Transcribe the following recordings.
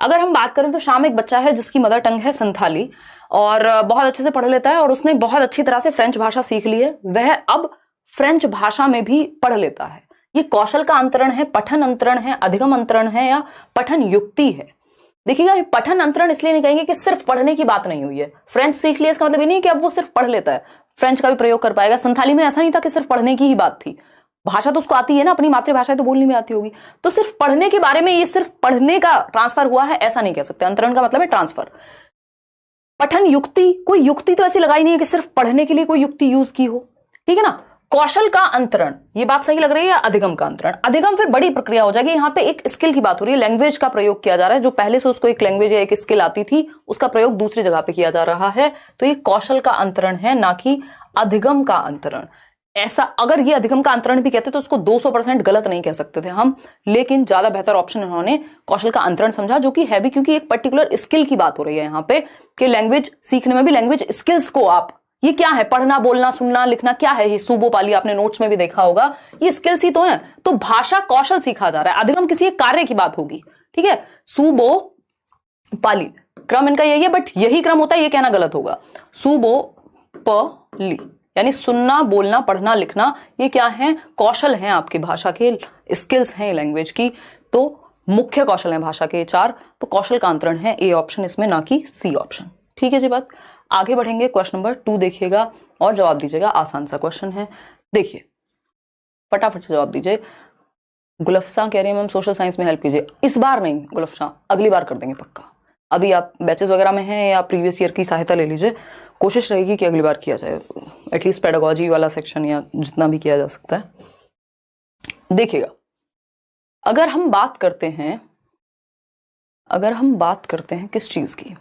अगर हम बात करें तो शाम एक बच्चा है जिसकी मदर टंग है संथाली और बहुत अच्छे से पढ़ लेता है और उसने बहुत अच्छी तरह से फ्रेंच भाषा सीख ली है, वह अब फ्रेंच भाषा में भी पढ़ लेता है। ये कौशल का अंतरण है, पठन अंतरण है, अधिगम अंतरण है या पठन युक्ति है? देखिएगा, पठन अंतरण इसलिए नहीं कहेंगे कि सिर्फ पढ़ने की बात नहीं हुई है। फ्रेंच सीख लिया इसका मतलब ये नहीं कि अब वो सिर्फ पढ़ लेता है, फ्रेंच का भी प्रयोग कर पाएगा। संथाली में ऐसा नहीं था कि सिर्फ पढ़ने की ही बात थी, भाषा तो उसको आती है ना, अपनी मातृभाषा तो बोलनी में आती होगी। तो सिर्फ पढ़ने के बारे में ये सिर्फ पढ़ने का ट्रांसफर हुआ है ऐसा नहीं कह सकते। अंतरण का मतलब है ट्रांसफर। पठन युक्ति, कोई युक्ति तो ऐसी लगाई नहीं है कि सिर्फ पढ़ने के लिए कोई युक्ति यूज की हो, ठीक है ना। कौशल का अंतरण, ये बात सही लग रही है, या अधिगम का अंतरण? अधिगम फिर बड़ी प्रक्रिया हो जाएगी। यहाँ पे एक स्किल की बात हो रही है, लैंग्वेज का प्रयोग किया जा रहा है। जो पहले से उसको एक लैंग्वेज या एक स्किल आती थी उसका प्रयोग दूसरी जगह पे किया जा रहा है, तो ये कौशल का अंतरण है, ना कि अधिगम का अंतरण। ऐसा अगर ये अधिगम का अंतरण भी कहते तो उसको 200% गलत नहीं कह सकते थे हम, लेकिन ज्यादा बेहतर ऑप्शन इन्होंने कौशल का अंतरण समझा, जो कि है भी, क्योंकि एक पर्टिकुलर स्किल की बात हो रही है यहाँ पे कि लैंग्वेज सीखने में भी लैंग्वेज स्किल्स को आप, ये क्या है, पढ़ना बोलना सुनना लिखना क्या है, ये सूबो पाली आपने नोट्स में भी देखा होगा, ये स्किल्स ही तो है। तो भाषा कौशल सीखा जा रहा है, अधिगम किसी एक कार्य की बात होगी, ठीक है। सूबो पाली क्रम इनका यही है, बट यही क्रम होता है ये कहना गलत होगा। सूबो पली यानी सुनना बोलना पढ़ना लिखना, ये क्या है, कौशल हैं आपकी भाषा के, स्किल्स हैं लैंग्वेज की। तो मुख्य कौशल हैं भाषा के 4, तो कौशल का अंतरण है ए ऑप्शन इसमें, ना कि सी ऑप्शन। ठीक है जी बात। आगे बढ़ेंगे, क्वेश्चन नंबर 2 देखिएगा और जवाब दीजिएगा। आसान सा क्वेश्चन है, देखिए फटाफट से जवाब दीजिए। गुलफ्सा कह रही है मैम सोशल साइंस में हेल्प कीजिए। इस बार नहीं गुलफ्सा, अगली बार कर देंगे पक्का। अभी आप बैचेस वगैरह में हैं या प्रीवियस ईयर की सहायता ले लीजिए, कोशिश रहेगी कि अगली बार किया जाए, एटलीस्ट पेडागोजी वाला सेक्शन या जितना भी किया जा सकता है। देखिएगा, अगर हम बात करते हैं किस चीज की,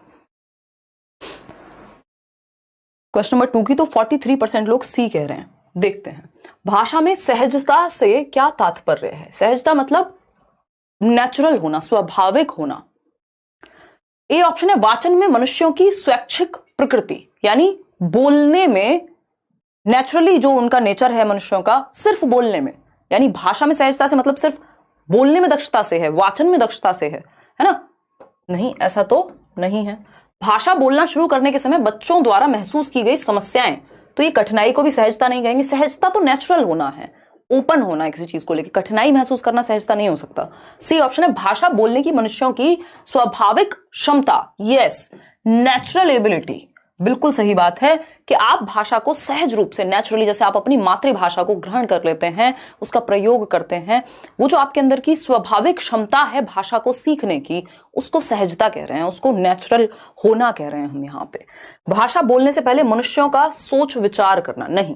क्वेश्चन नंबर 2 की, तो 43% लोग सी कह रहे हैं। देखते हैं, भाषा में सहजता से क्या तात्पर्य है? सहजता मतलब नेचुरल होना, स्वाभाविक होना। ए ऑप्शन है वाचन में मनुष्यों की स्वैच्छिक प्रकृति, यानी बोलने में नेचुरली जो उनका नेचर है मनुष्यों का, सिर्फ बोलने में, यानी भाषा में सहजता से मतलब सिर्फ बोलने में दक्षता से है, वाचन में दक्षता से है ना? नहीं, ऐसा तो नहीं है। भाषा बोलना शुरू करने के समय बच्चों द्वारा महसूस की गई समस्याएं, तो ये कठिनाई को भी सहजता नहीं कहेंगे। सहजता तो नेचुरल होना है, ओपन होना है किसी चीज को लेकर, कठिनाई महसूस करना सहजता नहीं हो सकता। सी ऑप्शन है भाषा बोलने की मनुष्यों की स्वाभाविक क्षमता, यस, नेचुरल एबिलिटी। बिल्कुल सही बात है कि आप भाषा को सहज रूप से, नेचुरली, जैसे आप अपनी मातृभाषा को ग्रहण कर लेते हैं, उसका प्रयोग करते हैं, वो जो आपके अंदर की स्वाभाविक क्षमता है भाषा को सीखने की, उसको सहजता कह रहे हैं, उसको नेचुरल होना कह रहे हैं हम यहाँ पे। भाषा बोलने से पहले मनुष्यों का सोच विचार करना नहीं।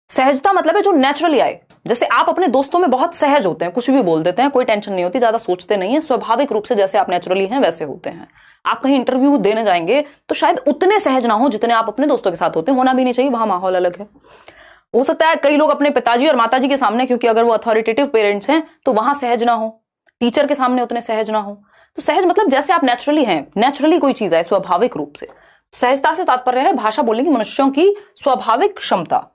सहजता मतलब है जो नेचुरली आए, जैसे आप अपने दोस्तों में बहुत सहज होते हैं, कुछ भी बोल देते हैं, कोई टेंशन नहीं होती, ज्यादा सोचते नहीं है, स्वाभाविक रूप से जैसे आप नेचुरली हैं वैसे होते हैं। आप कहीं इंटरव्यू देने जाएंगे तो शायद उतने सहज ना हो जितने आप अपने दोस्तों के साथ होते हैं, होना भी नहीं चाहिए, वहां माहौल अलग है। हो सकता है कई लोग अपने पिताजी और माताजी के सामने, क्योंकि अगर वो अथॉरिटेटिव पेरेंट्स हैं, तो वहां सहज ना हो, टीचर के सामने उतने सहज ना हो। तो सहज मतलब जैसे आप नेचुरली हैं, नेचुरली कोई चीज है स्वाभाविक रूप से। सहजता से तात्पर्य है भाषा बोलने की मनुष्यों की स्वाभाविक क्षमता।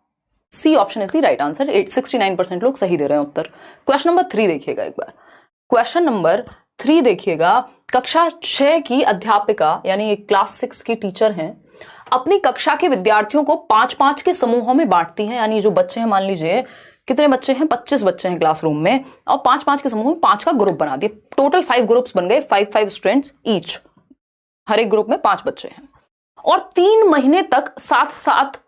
C option is the right answer. 69% लोग सही दे रहे हैं उत्तर। क्वेश्चन नंबर 3 देखिएगा एक बार। क्वेश्चन नंबर 3 देखिएगा, कक्षा 6 की अध्यापिका यानी क्लास 6 की टीचर हैं, अपनी कक्षा के विद्यार्थियों को 5-5 के समूहों में बांटती हैं। यानी जो बच्चे हैं, मान लीजिए कितने बच्चे हैं, 25 बच्चे हैं क्लासरूम में, और 5-5 के समूह में 5 का ग्रुप बना दिए। टोटल 5 ग्रुप्स बन गए, 5-5 स्टूडेंट्स ईच, हर एक ग्रुप में 5 बच्चे हैं, और 3 महीने तक साथ साथ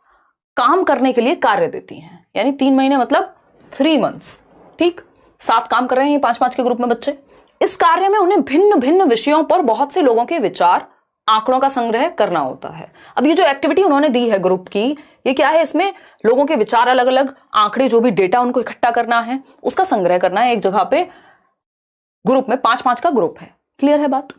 काम करने के लिए कार्य देती हैं। यानी 3 महीने मतलब 3 मंथ्स, ठीक, साथ काम कर रहे हैं 5-5 के ग्रुप में बच्चे। इस कार्य में उन्हें भिन्न भिन्न विषयों पर बहुत से लोगों के विचार, आंकड़ों का संग्रह करना होता है। अब ये जो एक्टिविटी उन्होंने दी है ग्रुप की, ये क्या है, इसमें लोगों के विचार अलग अलग, आंकड़े, जो भी डेटा उनको इकट्ठा करना है, उसका संग्रह करना है एक जगह पे। ग्रुप में 5-5 का ग्रुप है, क्लियर है बात।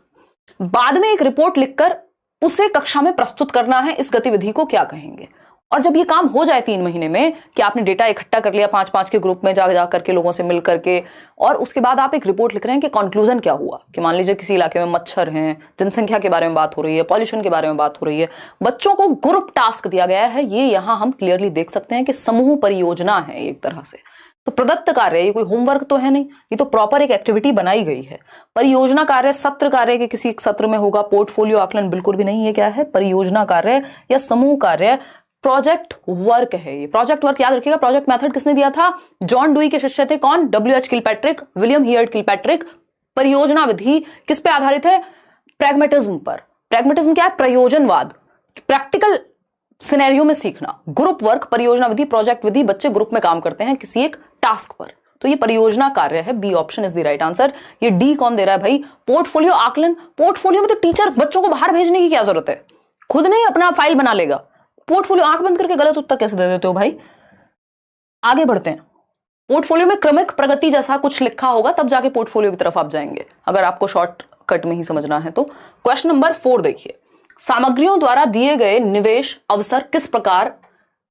बाद में एक रिपोर्ट लिखकर उसे कक्षा में प्रस्तुत करना है। इस गतिविधि को क्या कहेंगे? और जब ये काम हो जाए 3 महीने में कि आपने डेटा इकट्ठा कर लिया 5-5 के ग्रुप में जा करके, लोगों से मिल करके, और उसके बाद आप एक रिपोर्ट लिख रहे हैं कि कंक्लूजन क्या हुआ, कि मान लीजिए किसी इलाके में मच्छर हैं, जनसंख्या के बारे में बात हो रही है, पॉल्यूशन के बारे में बात हो रही है, बच्चों को ग्रुप टास्क दिया गया है। ये यहां हम क्लियरली देख सकते हैं कि समूह परियोजना है एक तरह से। तो प्रदत्त कार्य, ये कोई होमवर्क तो है नहीं, ये तो प्रॉपर एक एक्टिविटी बनाई गई है। परियोजना कार्य सत्र कार्य के किसी एक सत्र में होगा। पोर्टफोलियो आकलन बिल्कुल भी नहीं, ये क्या है, परियोजना कार्य या समूह कार्य, प्रोजेक्ट वर्क है ये। प्रोजेक्ट वर्क याद रखिएगा। प्रोजेक्ट मेथड किसने दिया था? जॉन डुई के शिष्य थे। कौन? W.H. Kilpatrick, William heard Kilpatrick. परियोजना विधि किस पे आधारित है? प्रैग्मेटिज्म पर। प्रैग्मेटिज्म क्या है? प्रयोजनवाद, प्रैक्टिकल सिनेरियो में सीखना। ग्रुप वर्क, परियोजना विधि, प्रोजेक्ट विधि, बच्चे ग्रुप में काम करते हैं किसी एक टास्क पर, तो ये परियोजना कार्य है। B option is the right answer. ये डी कौन दे रहा है भाई? पोर्टफोलियो आकलन। पोर्टफोलियो में तो टीचर बच्चों को बाहर भेजने की क्या जरूरत है, खुद नहीं अपना फाइल बना लेगा। पोर्टफोलियो आंख बंद करके गलत उत्तर कैसे दे देते हो भाई? आगे बढ़ते हैं। पोर्टफोलियो में क्रमिक प्रगति जैसा कुछ लिखा होगा, तब जाके पोर्टफोलियो की तरफ आप जाएंगे, अगर आपको शॉर्टकट में ही समझना है तो। क्वेश्चन नंबर 4 देखिए, सामग्रियों द्वारा दिए गए निवेश अवसर किस प्रकार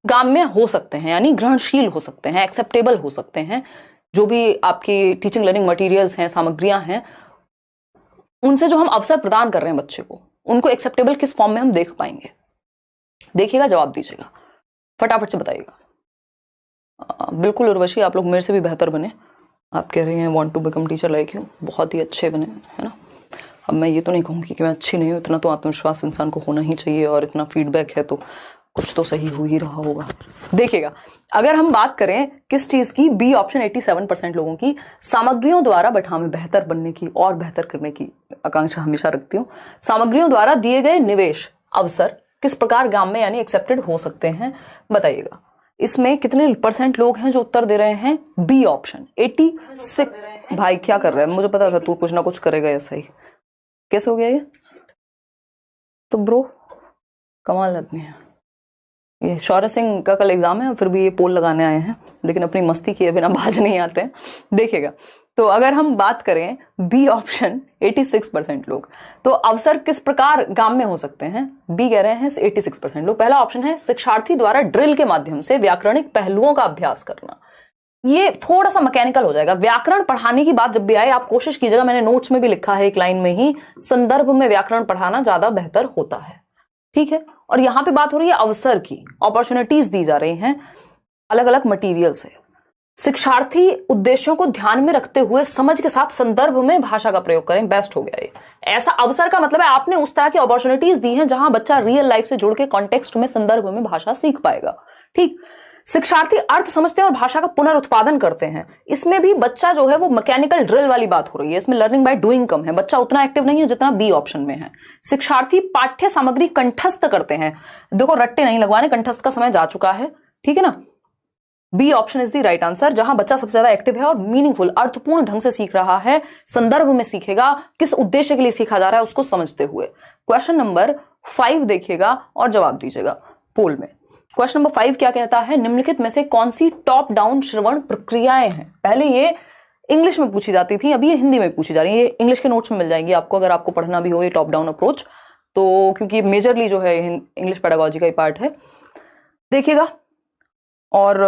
गाम्य हो सकते हैं, यानी ग्रहणशील हो सकते हैं, एक्सेप्टेबल हो सकते हैं। जो भी आपकी टीचिंग लर्निंग मटेरियल्स हैं, सामग्रियां हैं, उनसे जो हम अवसर प्रदान कर रहे हैं बच्चे को, उनको एक्सेप्टेबल किस फॉर्म में हम देख पाएंगे? देखिएगा, जवाब दीजिएगा, फटाफट से बताइएगा। बिल्कुल उर्वशी, आप लोग मेरे से भी बेहतर बने। आप कह रही हैं want to become teacher like you, बहुत ही अच्छे बने, है ना। अब मैं ये तो नहीं कहूँगी कि मैं अच्छी नहीं हूँ, इतना तो आत्मविश्वास इंसान को होना ही चाहिए, और इतना फीडबैक है तो कुछ तो सही हो ही रहा होगा। देखिएगा, अगर हम बात करें किस चीज की, बी ऑप्शन 87% लोगों की सामग्रियों द्वारा, बट हाँ मैं बेहतर बनने की और बेहतर करने की आकांक्षा हमेशा रखती हूँ। सामग्रियों द्वारा दिए गए निवेश अवसर किस प्रकार गाम्य यानी एक्सेप्टेड हो सकते हैं, बताइएगा। इसमें कितने % लोग हैं जो उत्तर दे रहे हैं? B option 86। भाई क्या कर रहा है, मुझे पता था तू कुछ ना कुछ करेगा ऐसा ही। कैसे हो गया ये? तो ब्रो कमाल आदमी है ये। शौर्य सिंह का कल एग्जाम है, फिर भी ये पोल लगाने आए हैं, लेकिन अपनी मस्ती किए बिना बाज नहीं आते हैं। देखिएगा, तो अगर हम बात करें बी ऑप्शन 86% लोग, तो अवसर किस प्रकार गाम्य हो सकते हैं, बी कह रहे हैं 86% लोग। पहला ऑप्शन है शिक्षार्थी द्वारा ड्रिल के माध्यम से व्याकरणिक पहलुओं का अभ्यास करना। ये थोड़ा सा मैकेनिकल हो जाएगा। व्याकरण पढ़ाने की बात जब भी आए, आप कोशिश कीजिएगा, मैंने नोट्स में भी लिखा है एक लाइन में ही, संदर्भ में व्याकरण पढ़ाना ज्यादा बेहतर होता है, ठीक है। और यहां पे बात हो रही है अवसर की, अपॉर्चुनिटीज दी जा रही हैं अलग अलग मटेरियल से। शिक्षार्थी उद्देश्यों को ध्यान में रखते हुए समझ के साथ संदर्भ में भाषा का प्रयोग करें, बेस्ट हो गया ये। ऐसा अवसर का मतलब है आपने उस तरह की अपॉर्चुनिटीज दी हैं जहां बच्चा रियल लाइफ से जुड़ के कॉन्टेक्स्ट में संदर्भ में भाषा सीख पाएगा, ठीक। शिक्षार्थी अर्थ समझते हैं और भाषा का पुनरुत्पादन करते हैं। इसमें भी बच्चा जो है वो मैकेनिकल ड्रिल वाली बात हो रही है, इसमें लर्निंग बाय डूइंग कम है, बच्चा उतना एक्टिव नहीं है जितना बी ऑप्शन में है। शिक्षार्थी पाठ्य सामग्री कंठस्थ करते हैं। देखो, रट्टे नहीं लगवाने, कंठस्थ का समय जा चुका है, ठीक है ना। B option is the right answer, जहां बच्चा सबसे ज्यादा एक्टिव है और मीनिंगफुल अर्थपूर्ण ढंग से सीख रहा है, संदर्भ में सीखेगा, किस उद्देश्य के लिए सीखा जा रहा है उसको समझते हुए। क्वेश्चन नंबर 5 देखिएगा और जवाब दीजिएगा पोल में। क्वेश्चन नंबर 5 क्या कहता है, निम्नलिखित में से कौन सी टॉप डाउन श्रवण प्रक्रियाएं हैं? पहले ये इंग्लिश में पूछी जाती थी, अभी ये हिंदी में पूछी जा रही है। ये इंग्लिश के नोट्स में मिल जाएंगी आपको, अगर आपको पढ़ना भी हो ये टॉप डाउन अप्रोच, तो क्योंकि मेजरली जो है इंग्लिश पेडागोजी का ही पार्ट है। देखिएगा और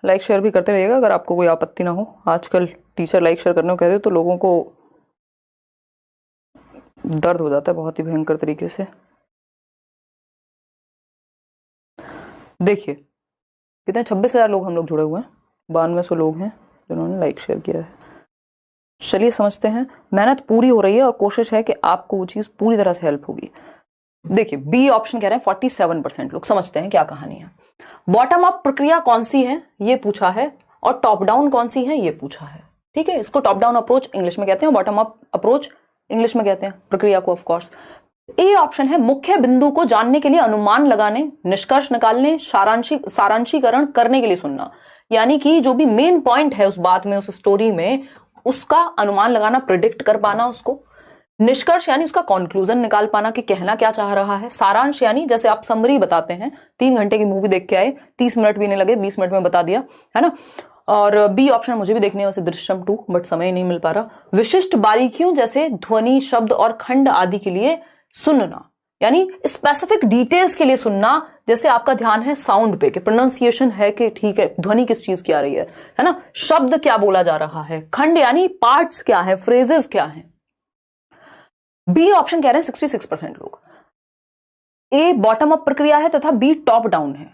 लाइक शेयर भी करते रहिएगा अगर आपको कोई आपत्ति ना हो। आजकल टीचर लाइक शेयर करने को कहते तो लोगों को दर्द हो जाता है बहुत ही भयंकर तरीके से। देखिए कितने 26,000 लोग हम लोग जुड़े हुए हैं, 9200 लोग हैं जिन्होंने लाइक शेयर किया है। चलिए समझते हैं, मेहनत पूरी हो रही है और कोशिश है कि आपको वो चीज पूरी तरह से हेल्प होगी। देखिए बी ऑप्शन कह रहे हैं 47% लोग। समझते हैं क्या कहानी है। बॉटम अप प्रक्रिया कौन सी है ये पूछा है, और टॉप डाउन कौन सी है ये पूछा है, ठीक है। इसको टॉप डाउन अप्रोच इंग्लिश में कहते हैं, बॉटम अप अप्रोच इंग्लिश में कहते हैं प्रक्रिया को, ऑफ कोर्स। ए ऑप्शन है मुख्य बिंदु को जानने के लिए अनुमान लगाने, निष्कर्ष निकालने, सारांशीकरण करने के लिए सुनना। यानी कि जो भी मेन पॉइंट है उस बात में, उस स्टोरी में, उसका अनुमान लगाना, प्रिडिक्ट कर पाना उसको। निष्कर्ष यानी उसका कंक्लूजन निकाल पाना कि कहना क्या चाह रहा है। सारांश यानी जैसे आप समरी बताते हैं, 3 घंटे की मूवी देख के आए, 30 मिनट भी नहीं लगे, 20 मिनट में बता दिया, है ना। और बी ऑप्शन मुझे भी देखनी है वैसे, दृश्यम 2, बट समय नहीं मिल पा रहा। विशिष्ट बारीकियों जैसे ध्वनि, शब्द और खंड आदि के लिए सुनना, यानी स्पेसिफिक डिटेल्स के लिए सुनना। जैसे आपका ध्यान है साउंड पे कि प्रोनाउंसिएशन है कि ठीक है, ध्वनि किस चीज की आ रही है ना, शब्द क्या बोला जा रहा है, खंड यानी पार्ट्स क्या है, फ्रेजेस क्या है। बी ऑप्शन कह रहे हैं 66% लोग। ए बॉटम अप प्रक्रिया है तथा बी टॉप डाउन है।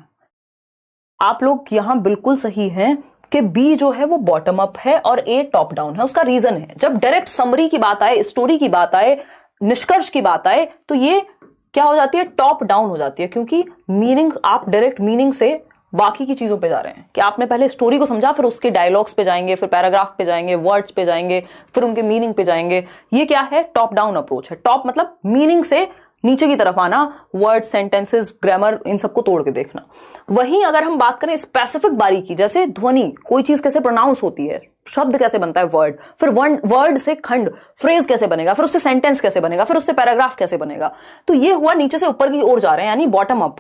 आप लोग यहां बिल्कुल सही हैं कि बी जो है वो बॉटम अप है और ए टॉप डाउन है। उसका रीजन है, जब डायरेक्ट समरी की बात आए, स्टोरी की बात आए, निष्कर्ष की बात आए, तो ये क्या हो जाती है, टॉप डाउन हो जाती है, क्योंकि मीनिंग, आप डायरेक्ट मीनिंग से बाकी की चीजों पे जा रहे हैं कि आपने पहले स्टोरी को समझा, फिर उसके डायलॉग्स पे जाएंगे, फिर पैराग्राफ पे जाएंगे, वर्ड्स पे जाएंगे, फिर उनके मीनिंग पे जाएंगे। ये क्या है, टॉप डाउन अप्रोच है। टॉप मतलब मीनिंग से नीचे की तरफ आना, वर्ड, सेंटेंसेस, ग्रामर, इन सबको तोड़ के देखना। वहीं अगर हम बात करें स्पेसिफिक बारीकी, जैसे ध्वनि, कोई चीज कैसे प्रोनाउंस होती है, शब्द कैसे बनता है, वर्ड, फिर वर्ड से खंड, फ्रेज कैसे बनेगा, फिर उससे सेंटेंस कैसे बनेगा, फिर उससे पैराग्राफ कैसे बनेगा, तो ये हुआ नीचे से ऊपर की ओर जा रहे हैं, यानी बॉटम अप,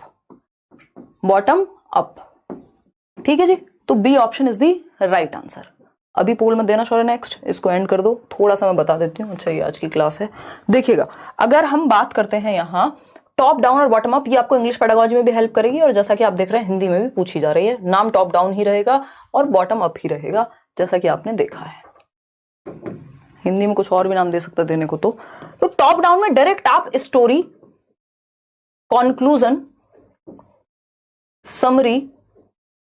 बॉटम अप। ठीक है जी, तो B option is the right answer. अभी पोल मत देना शौर्य, नेक्स्ट इसको एंड कर दो, थोड़ा सा मैं बता देती हूँ। अच्छा, ये आज की क्लास है, देखिएगा। अगर हम बात करते हैं यहाँ टॉप डाउन और बॉटम अप, ये आपको इंग्लिश पेडागोजी में भी हेल्प करेगी, और जैसा कि आप देख रहे हैं हिंदी में भी पूछी जा रही है। नाम टॉप डाउन ही रहेगा और बॉटम अप ही रहेगा, जैसा कि आपने देखा है। हिंदी में कुछ और भी नाम दे सकता देने को। तो टॉप डाउन में डायरेक्ट आप स्टोरी, कॉन्क्लूजन, समरी,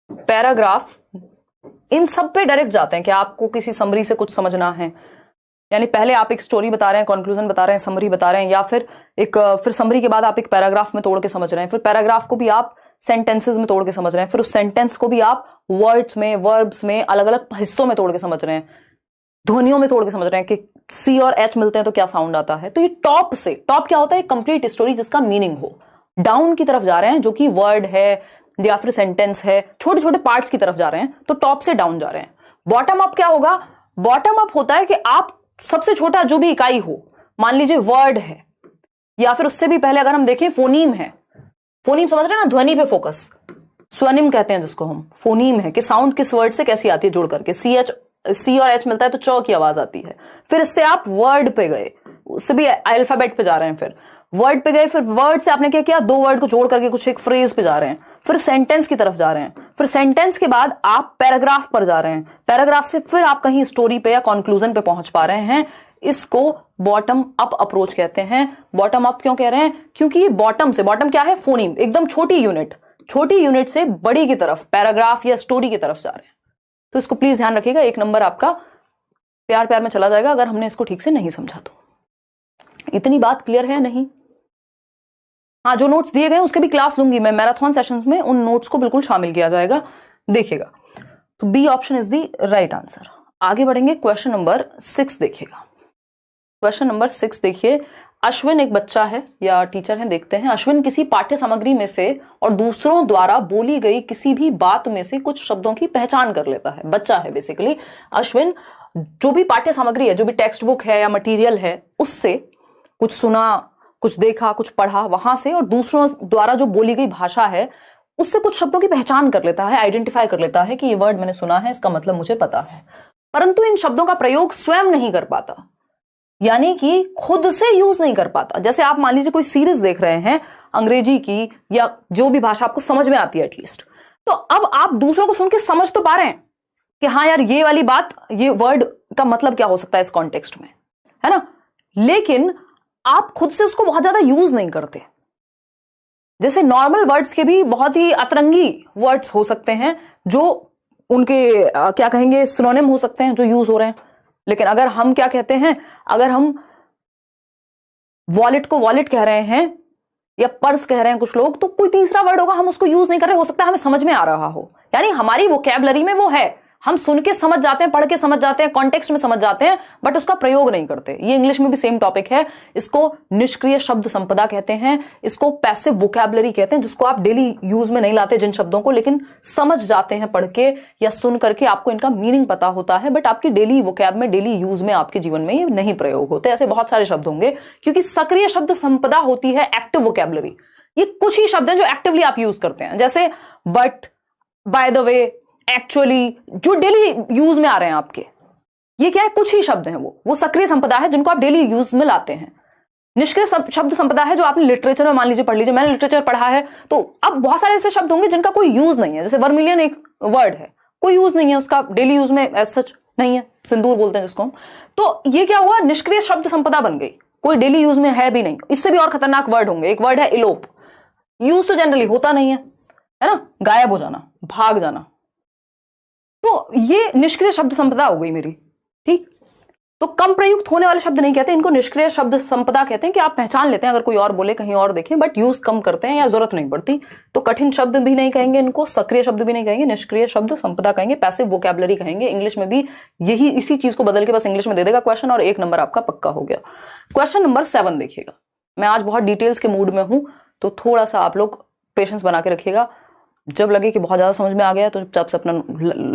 पैराग्राफ, इन सब पे डायरेक्ट जाते हैं कि आपको किसी समरी से कुछ समझना है, यानी पहले आप एक स्टोरी बता रहे हैं, कॉन्क्लूजन बता रहे हैं, समरी बता रहे हैं, या फिर समरी के बाद आप एक पैराग्राफ में तोड़ के समझ रहे हैं, फिर पैराग्राफ को भी आप सेंटेंसेस में तोड़ के समझ रहे हैं, फिर उस सेंटेंस को भी आप वर्ड्स में, वर्ब्स में, अलग अलग हिस्सों में तोड़ के समझ रहे हैं, ध्वनियों में तोड़ के समझ रहे हैं कि सी और एच मिलते हैं तो क्या साउंड आता है। तो ये टॉप से, टॉप क्या होता है, कंप्लीट स्टोरी जिसका मीनिंग हो। डाउन की तरफ जा रहे हैं जो कि वर्ड है या फिर सेंटेंस है, छोटे छोटे पार्ट्स की तरफ जा रहे हैं, तो टॉप से डाउन जा रहे हैं। बॉटम अप क्या होगा, बॉटम अप होता है कि आप सबसे छोटा जो भी इकाई हो, मान लीजिए वर्ड है, या फिर उससे भी पहले अगर हम देखें फोनीम है, फोनीम समझ रहे हैं ना, ध्वनि पे फोकस, स्वनिम कहते हैं जिसको हम, फोनीम है कि साउंड किस वर्ड से कैसी आती है जोड़ करके, सी और एच मिलता है तो च की आवाज आती है। फिर इससे आप वर्ड पे गए, उससे भी अल्फाबेट पे जा रहे हैं, फिर वर्ड पे गए, फिर वर्ड से आपने क्या किया, दो वर्ड को जोड़ करके कुछ एक फ्रेज पे जा रहे हैं, फिर सेंटेंस की तरफ जा रहे हैं, फिर सेंटेंस के बाद आप पैराग्राफ पर जा रहे हैं, पैराग्राफ से फिर आप कहीं स्टोरी पे या कंक्लूजन पे पहुंच पा रहे हैं। इसको बॉटम अप अप्रोच कहते हैं। बॉटम अप क्यों कह रहे हैं, क्योंकि ये बॉटम से, बॉटम क्या है, फोनीम, एकदम छोटी यूनिट से बड़ी की तरफ, पैराग्राफ या स्टोरी की तरफ जा रहे हैं। तो इसको प्लीज ध्यान रखिएगा, एक नंबर आपका प्यार प्यार में चला जाएगा अगर हमने इसको ठीक से नहीं समझा तो। इतनी बात क्लियर है नहीं? हाँ, जो नोट्स दिए गए उसके भी क्लास लूंगी मैं, मैराथन सेशंस में उन नोट्स को बिल्कुल शामिल किया जाएगा, देखिएगा। तो B option is the right answer. आगे बढ़ेंगे, क्वेश्चन नंबर 6 देखिएगा। क्वेश्चन नंबर 6 देखिए, अश्विन एक बच्चा है या टीचर है, देखते हैं। अश्विन किसी पाठ्य सामग्री में से और दूसरों द्वारा बोली गई किसी भी बात में से कुछ शब्दों की पहचान कर लेता है। बच्चा है बेसिकली अश्विन, जो भी पाठ्य सामग्री है, जो भी टेक्स्ट बुक है या मटेरियल है, उससे कुछ सुना, कुछ देखा, कुछ पढ़ा, वहां से, और दूसरों द्वारा जो बोली गई भाषा है उससे कुछ शब्दों की पहचान कर लेता है, आइडेंटिफाई कर लेता है कि ये वर्ड मैंने सुना है, इसका मतलब मुझे पता है, परंतु इन शब्दों का प्रयोग स्वयं नहीं कर पाता, यानी कि खुद से यूज नहीं कर पाता। जैसे आप मान लीजिए कोई सीरीज देख रहे हैं अंग्रेजी की या जो भी भाषा आपको समझ में आती है एटलीस्ट, तो अब आप दूसरों को सुन के समझ तो पा रहे हैं कि हाँ यार ये वाली बात, ये वर्ड का मतलब क्या हो सकता है इस कॉन्टेक्स्ट में, है ना, लेकिन आप खुद से उसको बहुत ज्यादा यूज नहीं करते। जैसे नॉर्मल वर्ड्स के भी बहुत ही अतरंगी वर्ड्स हो सकते हैं जो उनके क्या कहेंगे, सिनोनिम हो सकते हैं जो यूज हो रहे हैं, लेकिन अगर हम क्या कहते हैं, अगर हम वॉलेट को वॉलेट कह रहे हैं या पर्स कह रहे हैं कुछ लोग, तो कोई तीसरा वर्ड होगा, हम उसको यूज नहीं कर रहे, हो सकता है हमें समझ में आ रहा हो, यानी हमारी वोकैबुलरी में वो है, हम सुन के समझ जाते हैं, पढ़ के समझ जाते हैं, कॉन्टेक्स्ट में समझ जाते हैं, बट उसका प्रयोग नहीं करते। ये इंग्लिश में भी सेम टॉपिक है, इसको निष्क्रिय शब्द संपदा कहते हैं, इसको पैसिव वोकैबुलरी कहते हैं, जिसको आप डेली यूज में नहीं लाते जिन शब्दों को, लेकिन समझ जाते हैं पढ़ के या सुन करके, आपको इनका मीनिंग पता होता है, बट आपकी डेली वोकैब में, डेली यूज में, आपके जीवन में ये नहीं प्रयोग होते। ऐसे बहुत सारे शब्द होंगे, क्योंकि सक्रिय शब्द संपदा होती है एक्टिव वोकैबुलरी। ये कुछ ही शब्द हैं जो एक्टिवली आप यूज करते हैं, जैसे but, by the way, actually, जो डेली यूज में आ रहे हैं आपके, ये क्या है, कुछ ही शब्द हैं, वो सक्रिय संपदा है जिनको आप डेली यूज में लाते हैं। निष्क्रिय शब्द संपदा है जो आपने लिटरेचर में, मान लीजिए पढ़ लीजिए, मैंने लिटरेचर पढ़ा है, तो अब बहुत सारे ऐसे शब्द होंगे जिनका कोई यूज नहीं है, जैसे वर्मिलियन एक वर्ड है, कोई यूज नहीं है उसका, डेली यूज में एज सच नहीं है, सिंदूर बोलते हैं जिसको हम, तो ये क्या हुआ, निष्क्रिय शब्द संपदा बन गई, कोई डेली यूज में है भी नहीं। इससे भी और खतरनाक वर्ड होंगे, एक वर्ड है इलोप, यूज तो जनरली होता नहीं है ना, गायब हो जाना, भाग जाना, तो ये निष्क्रिय शब्द संपदा हो गई मेरी, ठीक। तो कम प्रयुक्त होने वाले शब्द नहीं कहते, इनको निष्क्रिय शब्द संपदा कहते हैं कि आप पहचान लेते हैं अगर कोई और बोले कहीं और देखें, बट यूज कम करते हैं या जरूरत नहीं पड़ती। तो कठिन शब्द भी नहीं कहेंगे इनको, सक्रिय शब्द भी नहीं कहेंगे, निष्क्रिय शब्द संपदा कहेंगे, पैसिव वोकैबुलरी कहेंगे। इंग्लिश में भी यही, इसी चीज को बदल के बस इंग्लिश में दे देगा क्वेश्चन और 1 नंबर आपका पक्का हो गया। क्वेश्चन नंबर 7 देखिएगा। मैं आज बहुत डिटेल्स के मूड में हूं, तो थोड़ा सा आप लोग पेशेंस बना के रखिएगा। जब लगे कि बहुत ज्यादा समझ में आ गया तो चुपचाप से अपना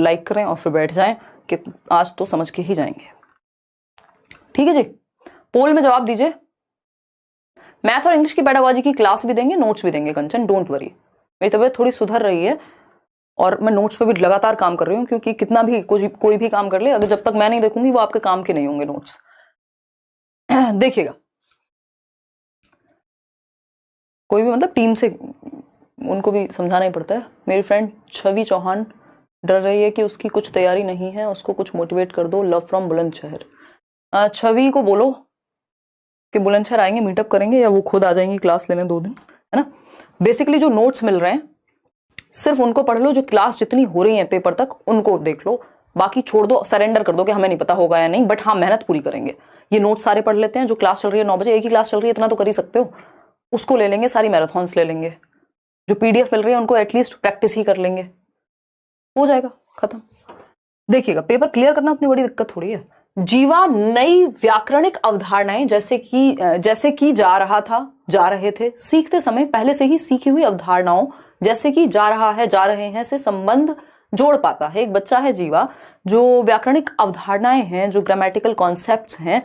लाइक करें और फिर बैठ जाएं कि आज तो समझ के ही जाएंगे, ठीक है जी। पोल में जवाब दीजिए। मैथ और इंग्लिश की पेडागोजी की क्लास भी देंगे, नोट्स भी देंगे कंचन, डोंट वरी। मेरी तबीयत थोड़ी सुधर रही है और मैं नोट्स पे भी लगातार काम कर रही हूँ, क्योंकि कितना भी कोई भी काम कर ले, अगर जब तक मैं नहीं देखूंगी वो आपके काम के नहीं होंगे नोट्स। देखिएगा, कोई भी मतलब टीम से उनको भी समझाना ही पड़ता है। मेरी फ्रेंड छवि चौहान डर रही है कि उसकी कुछ तैयारी नहीं है, उसको कुछ मोटिवेट कर दो। Love from Bulandshahr. छवि को बोलो कि बुलंदशहर आएंगे, मीटअप करेंगे, या वो खुद आ जाएंगी क्लास लेने 2 दिन, है ना। बेसिकली जो नोट्स मिल रहे हैं सिर्फ उनको पढ़ लो, जो क्लास जितनी हो रही है पेपर तक उनको देख लो, बाकी छोड़ दो, सरेंडर कर दो कि हमें नहीं पता होगा या नहीं, बट हाँ मेहनत पूरी करेंगे। ये नोट्स सारे पढ़ लेते हैं, जो क्लास चल रही है 9 बजे, एक ही क्लास चल रही है, इतना तो कर ही सकते हो, उसको ले लेंगे, सारी मैराथन्स ले लेंगे, जो पीडीएफ मिल रही है उनको एटलीस्ट प्रैक्टिस ही कर लेंगे, हो जाएगा खत्म। देखिएगा, पेपर क्लियर करना उतनी बड़ी दिक्कत थोड़ी है। जीवा नई व्याकरणिक अवधारणाएं जैसे कि जा रहा था, जा रहे थे, सीखते समय पहले से ही सीखी हुई अवधारणाओं जैसे कि जा रहा है, जा रहे हैं से संबंध जोड़ पाता है। एक बच्चा है जीवा, जो व्याकरणिक अवधारणाएं हैं, जो ग्रामेटिकल कॉन्सेप्ट्स हैं,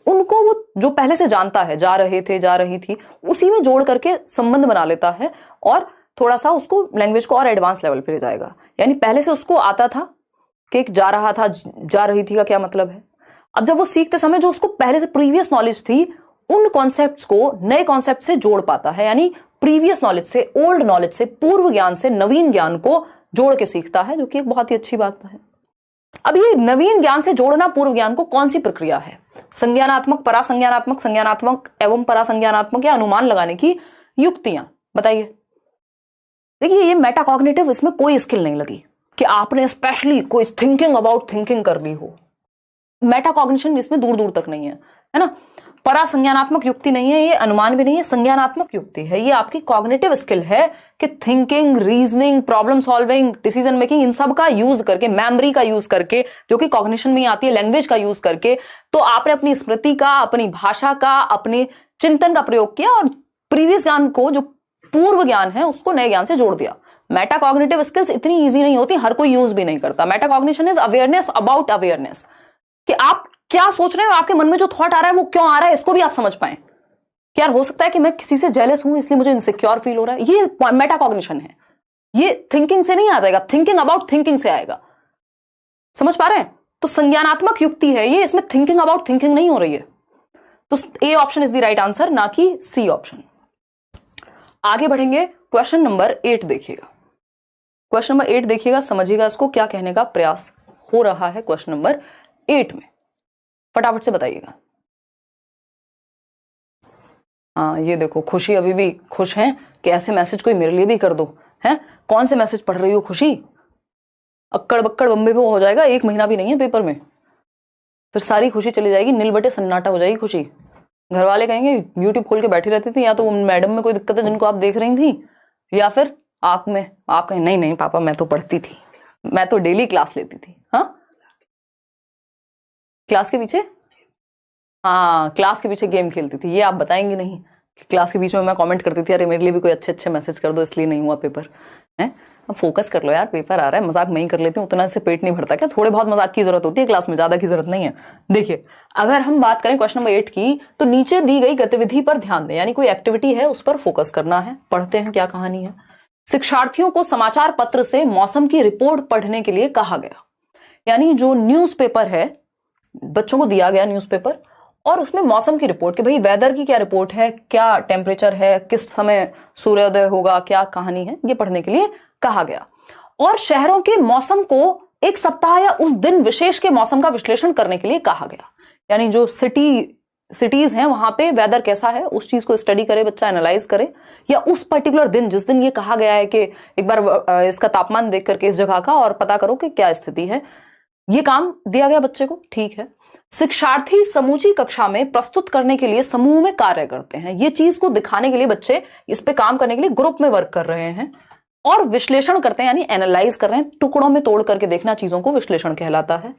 उनको वो जो पहले से जानता है, जा रहे थे, जा रही थी, उसी में जोड़ करके संबंध बना लेता है और थोड़ा सा उसको लैंग्वेज को और एडवांस लेवल पे ले जाएगा। यानी पहले से उसको आता था कि जा रहा था, जा रही थी का क्या मतलब है। अब जब वो सीखते समय जो उसको पहले से प्रीवियस नॉलेज थी, उन कॉन्सेप्ट्स को नए कॉन्सेप्ट से जोड़ पाता है। यानी प्रीवियस नॉलेज से, ओल्ड नॉलेज से, पूर्व ज्ञान से नवीन ज्ञान को जोड़ के सीखता है, जो कि एक बहुत ही अच्छी बात है। अब ये नवीन ज्ञान से जोड़ना पूर्व ज्ञान को कौन सी प्रक्रिया है? संज्ञानात्मक, परासंज्ञानात्मक, संज्ञानात्मक एवं परासंज्ञानात्मक, या अनुमान लगाने की युक्तियां, बताइए। देखिए, ये मेटाकॉग्निटिव, इसमें कोई स्किल नहीं लगी कि आपने स्पेशली कोई थिंकिंग अबाउट थिंकिंग कर ली हो। मेटाकॉग्निशन इसमें दूर दूर तक नहीं है, है ना। परासंज्ञानात्मक युक्ति नहीं है, ये अनुमान भी नहीं है, संज्ञानात्मक युक्ति है। ये आपकी कॉग्निटिव स्किल है कि thinking, reasoning, problem solving, decision making, इन सब का यूज करके, मेमोरी का यूज करके, जो कि कॉग्निशन में आती है, लैंग्वेज का यूज करके, तो आपने अपनी स्मृति का, अपनी भाषा का, अपने चिंतन का प्रयोग किया और प्रीवियस ज्ञान को, जो पूर्व ज्ञान है, उसको नए ज्ञान से जोड़ दिया। मेटाकॉग्निटिव स्किल्स इतनी ईजी नहीं होती, हर कोई यूज भी नहीं करता। Metacognition is awareness about awareness, कि आप क्या सोच रहे हो, आपके मन में जो थॉट आ रहा है वो क्यों आ रहा है, इसको भी आप समझ पाए। कि यार हो सकता है कि मैं किसी से जेलस हूं इसलिए मुझे इनसिक्योर फील हो रहा है, ये मेटाकॉग्निशन है। ये थिंकिंग से नहीं आ जाएगा, थिंकिंग अबाउट थिंकिंग से आएगा। समझ पा रहे हैं? तो संज्ञानात्मक युक्ति है ये, इसमें थिंकिंग अबाउट थिंकिंग नहीं हो रही है। तो A option is the right answer, ना कि सी ऑप्शन। आगे बढ़ेंगे, क्वेश्चन नंबर 8 देखिएगा। क्वेश्चन नंबर 8 देखिएगा, समझिएगा इसको, क्या कहने का प्रयास हो रहा है क्वेश्चन नंबर 8 में, फटाफट से बताइएगा। हाँ, ये देखो, खुशी अभी भी खुश हैं कि ऐसे मैसेज कोई मेरे लिए भी कर दो। हैं, कौन से मैसेज पढ़ रही हो खुशी? अक्कड़ बक्कड़ बम्बे पे हो जाएगा, 1 महीना भी नहीं है पेपर में, फिर सारी खुशी चली जाएगी, नील बटे सन्नाटा हो जाएगी खुशी। घर वाले कहेंगे यूट्यूब खोल के बैठी रहती थी, या तो मैडम में कोई दिक्कत है जिनको आप देख रही थी, या फिर आप में, आप कहें नहीं नहीं पापा मैं तो पढ़ती थी, मैं तो डेली क्लास लेती थी। हाँ, क्लास के पीछे, हाँ क्लास के पीछे गेम खेलती थी। ये आप बताएंगे नहीं कि क्लास के बीच में मैं कमेंट करती थी, अरे मेरे लिए भी कोई अच्छे अच्छे मैसेज कर दो इसलिए नहीं हुआ पेपर। है, अब फोकस कर लो यार, पेपर आ रहा है, मजाक मैं ही कर लेती हूँ, उतना से पेट नहीं भरता क्या? थोड़े बहुत मजाक की जरूरत होती है क्लास में, ज्यादा की जरूरत नहीं है। देखिए, अगर हम बात करें क्वेश्चन नंबर 8 की, तो नीचे दी गई गतिविधि पर ध्यान दें, यानी कोई एक्टिविटी है उस पर फोकस करना है। पढ़ते हैं क्या कहानी है। शिक्षार्थियों को समाचार पत्र से मौसम की रिपोर्ट पढ़ने के लिए कहा गया। यानी जो न्यूज़पेपर है, बच्चों को दिया गया न्यूज़पेपर, और उसमें मौसम की रिपोर्ट, कि भाई वेदर की क्या रिपोर्ट है, क्या टेम्परेचर है, किस समय सूर्योदय होगा, क्या कहानी है, ये पढ़ने के लिए कहा गया। और शहरों के मौसम को एक सप्ताह या उस दिन विशेष के मौसम का विश्लेषण करने के लिए कहा गया। यानी जो सिटीज हैं वहां पे वेदर कैसा है, उस चीज को स्टडी करे बच्चा, एनालाइज करे, या उस पर्टिकुलर दिन जिस दिन ये कहा गया है कि एक बार इसका तापमान देख करके इस जगह का और पता करो कि क्या स्थिति है, ये काम दिया गया बच्चे को, ठीक है। शिक्षार्थी समूची कक्षा में प्रस्तुत करने के लिए समूह में कार्य करते हैं, ये चीज को दिखाने के लिए बच्चे इस पे काम करने के लिए ग्रुप में वर्क कर रहे हैं और विश्लेषण करते हैं, यानी एनालाइज कर रहे हैं, टुकड़ों में तोड़ करके देखना चीजों को विश्लेषण कहलाता है।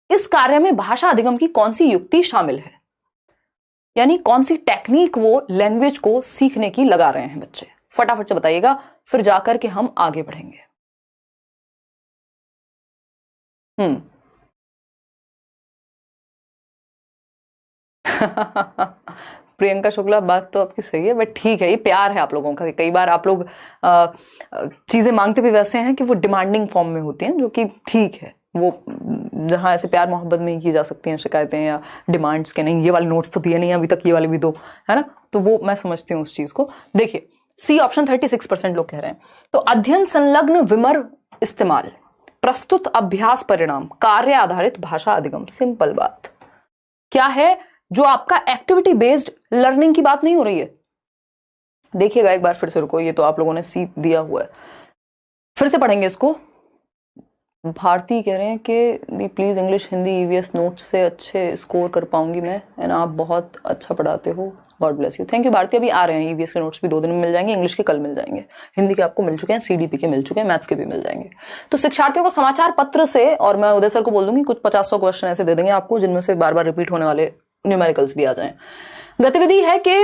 इस कार्य में भाषा अधिगम की कौन सी युक्ति शामिल है, यानी कौन सी टेक्निक वो लैंग्वेज को सीखने की लगा रहे हैं बच्चे, फटाफट से बताइएगा, फिर जाकर के हम आगे बढ़ेंगे। प्रियंका शुक्ला, बात तो आपकी सही है, बट ठीक है, ये प्यार है आप लोगों का। कई बार आप लोग चीजें मांगते भी वैसे हैं कि वो डिमांडिंग फॉर्म में होती हैं, जो कि ठीक है, वो जहां ऐसे प्यार मोहब्बत में ही की जा सकती हैं शिकायतें या डिमांड्स के, नहीं ये वाले नोट्स तो दिए नहीं अभी तक, ये वाले भी दो, है ना, तो वो मैं समझती हूँ उस चीज को। देखिए सी ऑप्शन 36% लोग कह रहे हैं। तो अध्ययन संलग्न विमर इस्तेमाल, प्रस्तुत अभ्यास परिणाम, कार्य आधारित भाषा अधिगम, सिंपल बात क्या है, जो आपका एक्टिविटी बेस्ड लर्निंग की बात नहीं हो रही है। देखिएगा एक बार फिर से, रुको, ये तो आप लोगों ने सी दिया हुआ है, फिर से पढ़ेंगे इसको। भारती कह रहे हैं कि please English Hindi EVS notes से अच्छे स्कोर कर पाऊंगी मैं, एंड आप बहुत अच्छा पढ़ाते हो, God bless you. Thank you Bharti. अभी आ रहे हैं ईवीएस के नोट्स भी 2 दिन में मिल जाएंगे, इंग्लिश के कल मिल जाएंगे, हिंदी के आपको मिल चुके हैं, सीडीपी के मिल चुके हैं, मैथ्स के भी मिल जाएंगे। तो शिक्षार्थियों को समाचार पत्र से, और मैं उदय सर को बोल दूंगी कुछ 50-100 क्वेश्चन ऐसे दे देंगे आपको जिनमें से बार बार रिपीट होने वाले न्यूमेरिकल्स भी आ जाएं। गतिविधि है कि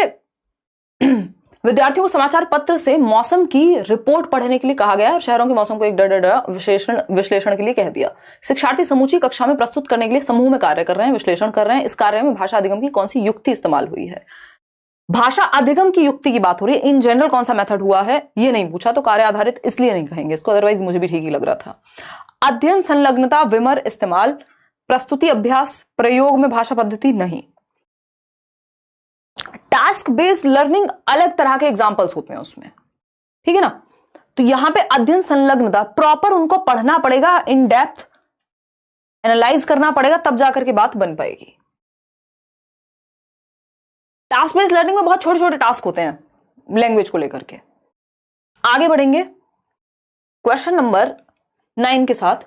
विद्यार्थियों को समाचार पत्र से मौसम की रिपोर्ट पढ़ने के लिए कहा गया और शहरों के मौसम को एक विश्लेषण के लिए कह दिया। शिक्षार्थी समूची कक्षा में प्रस्तुत करने के लिए समूह में कार्य कर रहे हैं, विश्लेषण कर रहे हैं। इस कार्य में भाषा अधिगम की कौन सी युक्ति इस्तेमाल हुई है। भाषा अधिगम की युक्ति की बात हो रही है, इन जनरल कौन सा मेथड हुआ है ये नहीं पूछा, तो कार्य आधारित इसलिए नहीं कहेंगे इसको, अदरवाइज मुझे भी ठीक ही लग रहा था। अध्ययन संलग्नता विमर इस्तेमाल, प्रस्तुति अभ्यास प्रयोग में भाषा पद्धति नहीं। टास्क बेस्ड लर्निंग अलग तरह के एग्जांपल्स होते हैं उसमें, ठीक है ना। तो यहां पे अध्ययन संलग्नता प्रॉपर उनको पढ़ना पड़ेगा, इन डेप्थ एनालाइज करना पड़ेगा, तब जाकर के बात बन पाएगी। टास्क बेस्ड लर्निंग में बहुत छोटे छोटे टास्क होते हैं लैंग्वेज को लेकर के। आगे बढ़ेंगे क्वेश्चन नंबर 9 के साथ।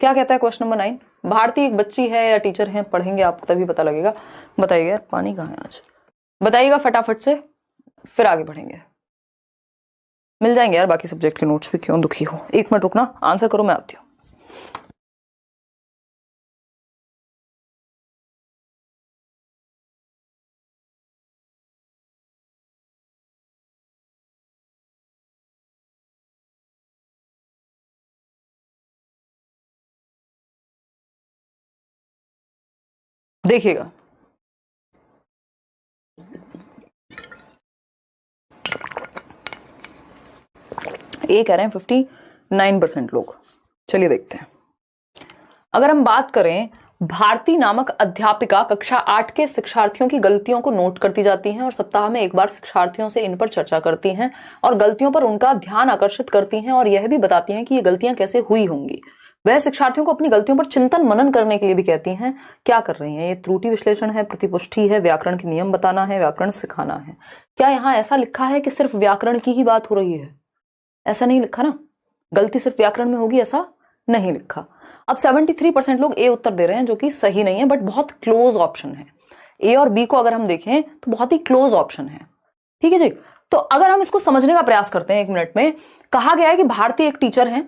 क्या कहता है क्वेश्चन नंबर 9? भारती एक बच्ची है या टीचर है, पढ़ेंगे आपको तभी पता लगेगा। बताइए यार, पानी कहाँ है आज, बताइएगा फटाफट से, फिर आगे बढ़ेंगे। मिल जाएंगे यार बाकी सब्जेक्ट के नोट्स भी, क्यों दुखी हो। 1 मिनट रुकना, आंसर करो, मैं आती हूँ। देखिएगा ये कह रहे हैं 59% लोग। चलिए देखते हैं। अगर हम बात करें, भारती नामक अध्यापिका कक्षा 8 के शिक्षार्थियों की गलतियों को नोट करती जाती हैं और सप्ताह में एक बार शिक्षार्थियों से इन पर चर्चा करती हैं और गलतियों पर उनका ध्यान आकर्षित करती हैं और यह भी बताती हैं कि ये गलतियां कैसे हुई होंगी। वह शिक्षार्थियों को अपनी गलतियों पर चिंतन मनन करने के लिए भी कहती हैं। क्या कर रही हैं ये? त्रुटि विश्लेषण है, प्रतिपुष्टि है, व्याकरण के नियम बताना है, व्याकरण सिखाना है। क्या यहाँ ऐसा लिखा है कि सिर्फ व्याकरण की ही बात हो रही है? ऐसा नहीं लिखा ना, गलती सिर्फ व्याकरण में होगी ऐसा नहीं लिखा। अब 73% लोग ए उत्तर दे रहे हैं, जो कि सही नहीं है, बट बहुत क्लोज ऑप्शन है। ए और बी को अगर हम देखें तो बहुत ही क्लोज ऑप्शन है, ठीक है जी। तो अगर हम इसको समझने का प्रयास करते हैं 1 मिनट में, कहा गया है कि भारती एक टीचर हैं,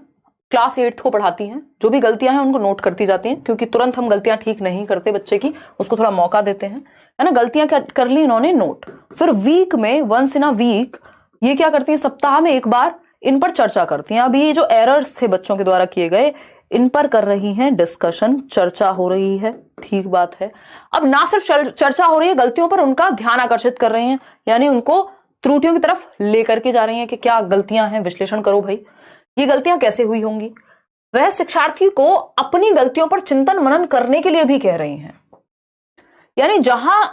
क्लास 8 को पढ़ाती हैं, जो भी गलतियां हैं उनको नोट करती जाती हैं, क्योंकि तुरंत हम गलतियां ठीक नहीं करते बच्चे की, उसको थोड़ा मौका देते हैं, है ना। गलतियां कर ली इन्होंने नोट, फिर वीक में, वंस इन अ वीक, ये क्या करती है, सप्ताह में एक बार इन पर चर्चा करती हैं। अब ये जो एरर्स थे बच्चों के द्वारा किए गए, इन पर कर रही हैं डिस्कशन, चर्चा हो रही है, ठीक बात है। अब ना सिर्फ चर्चा हो रही है, गलतियों पर उनका ध्यान आकर्षित कर रही हैं, यानी उनको त्रुटियों की तरफ लेकर के जा रही हैं कि क्या गलतियां हैं, विश्लेषण करो भाई, ये गलतियां कैसे हुई होंगी। वह शिक्षार्थी को अपनी गलतियों पर चिंतन मनन करने के लिए भी कह रही हैं, यानी जहां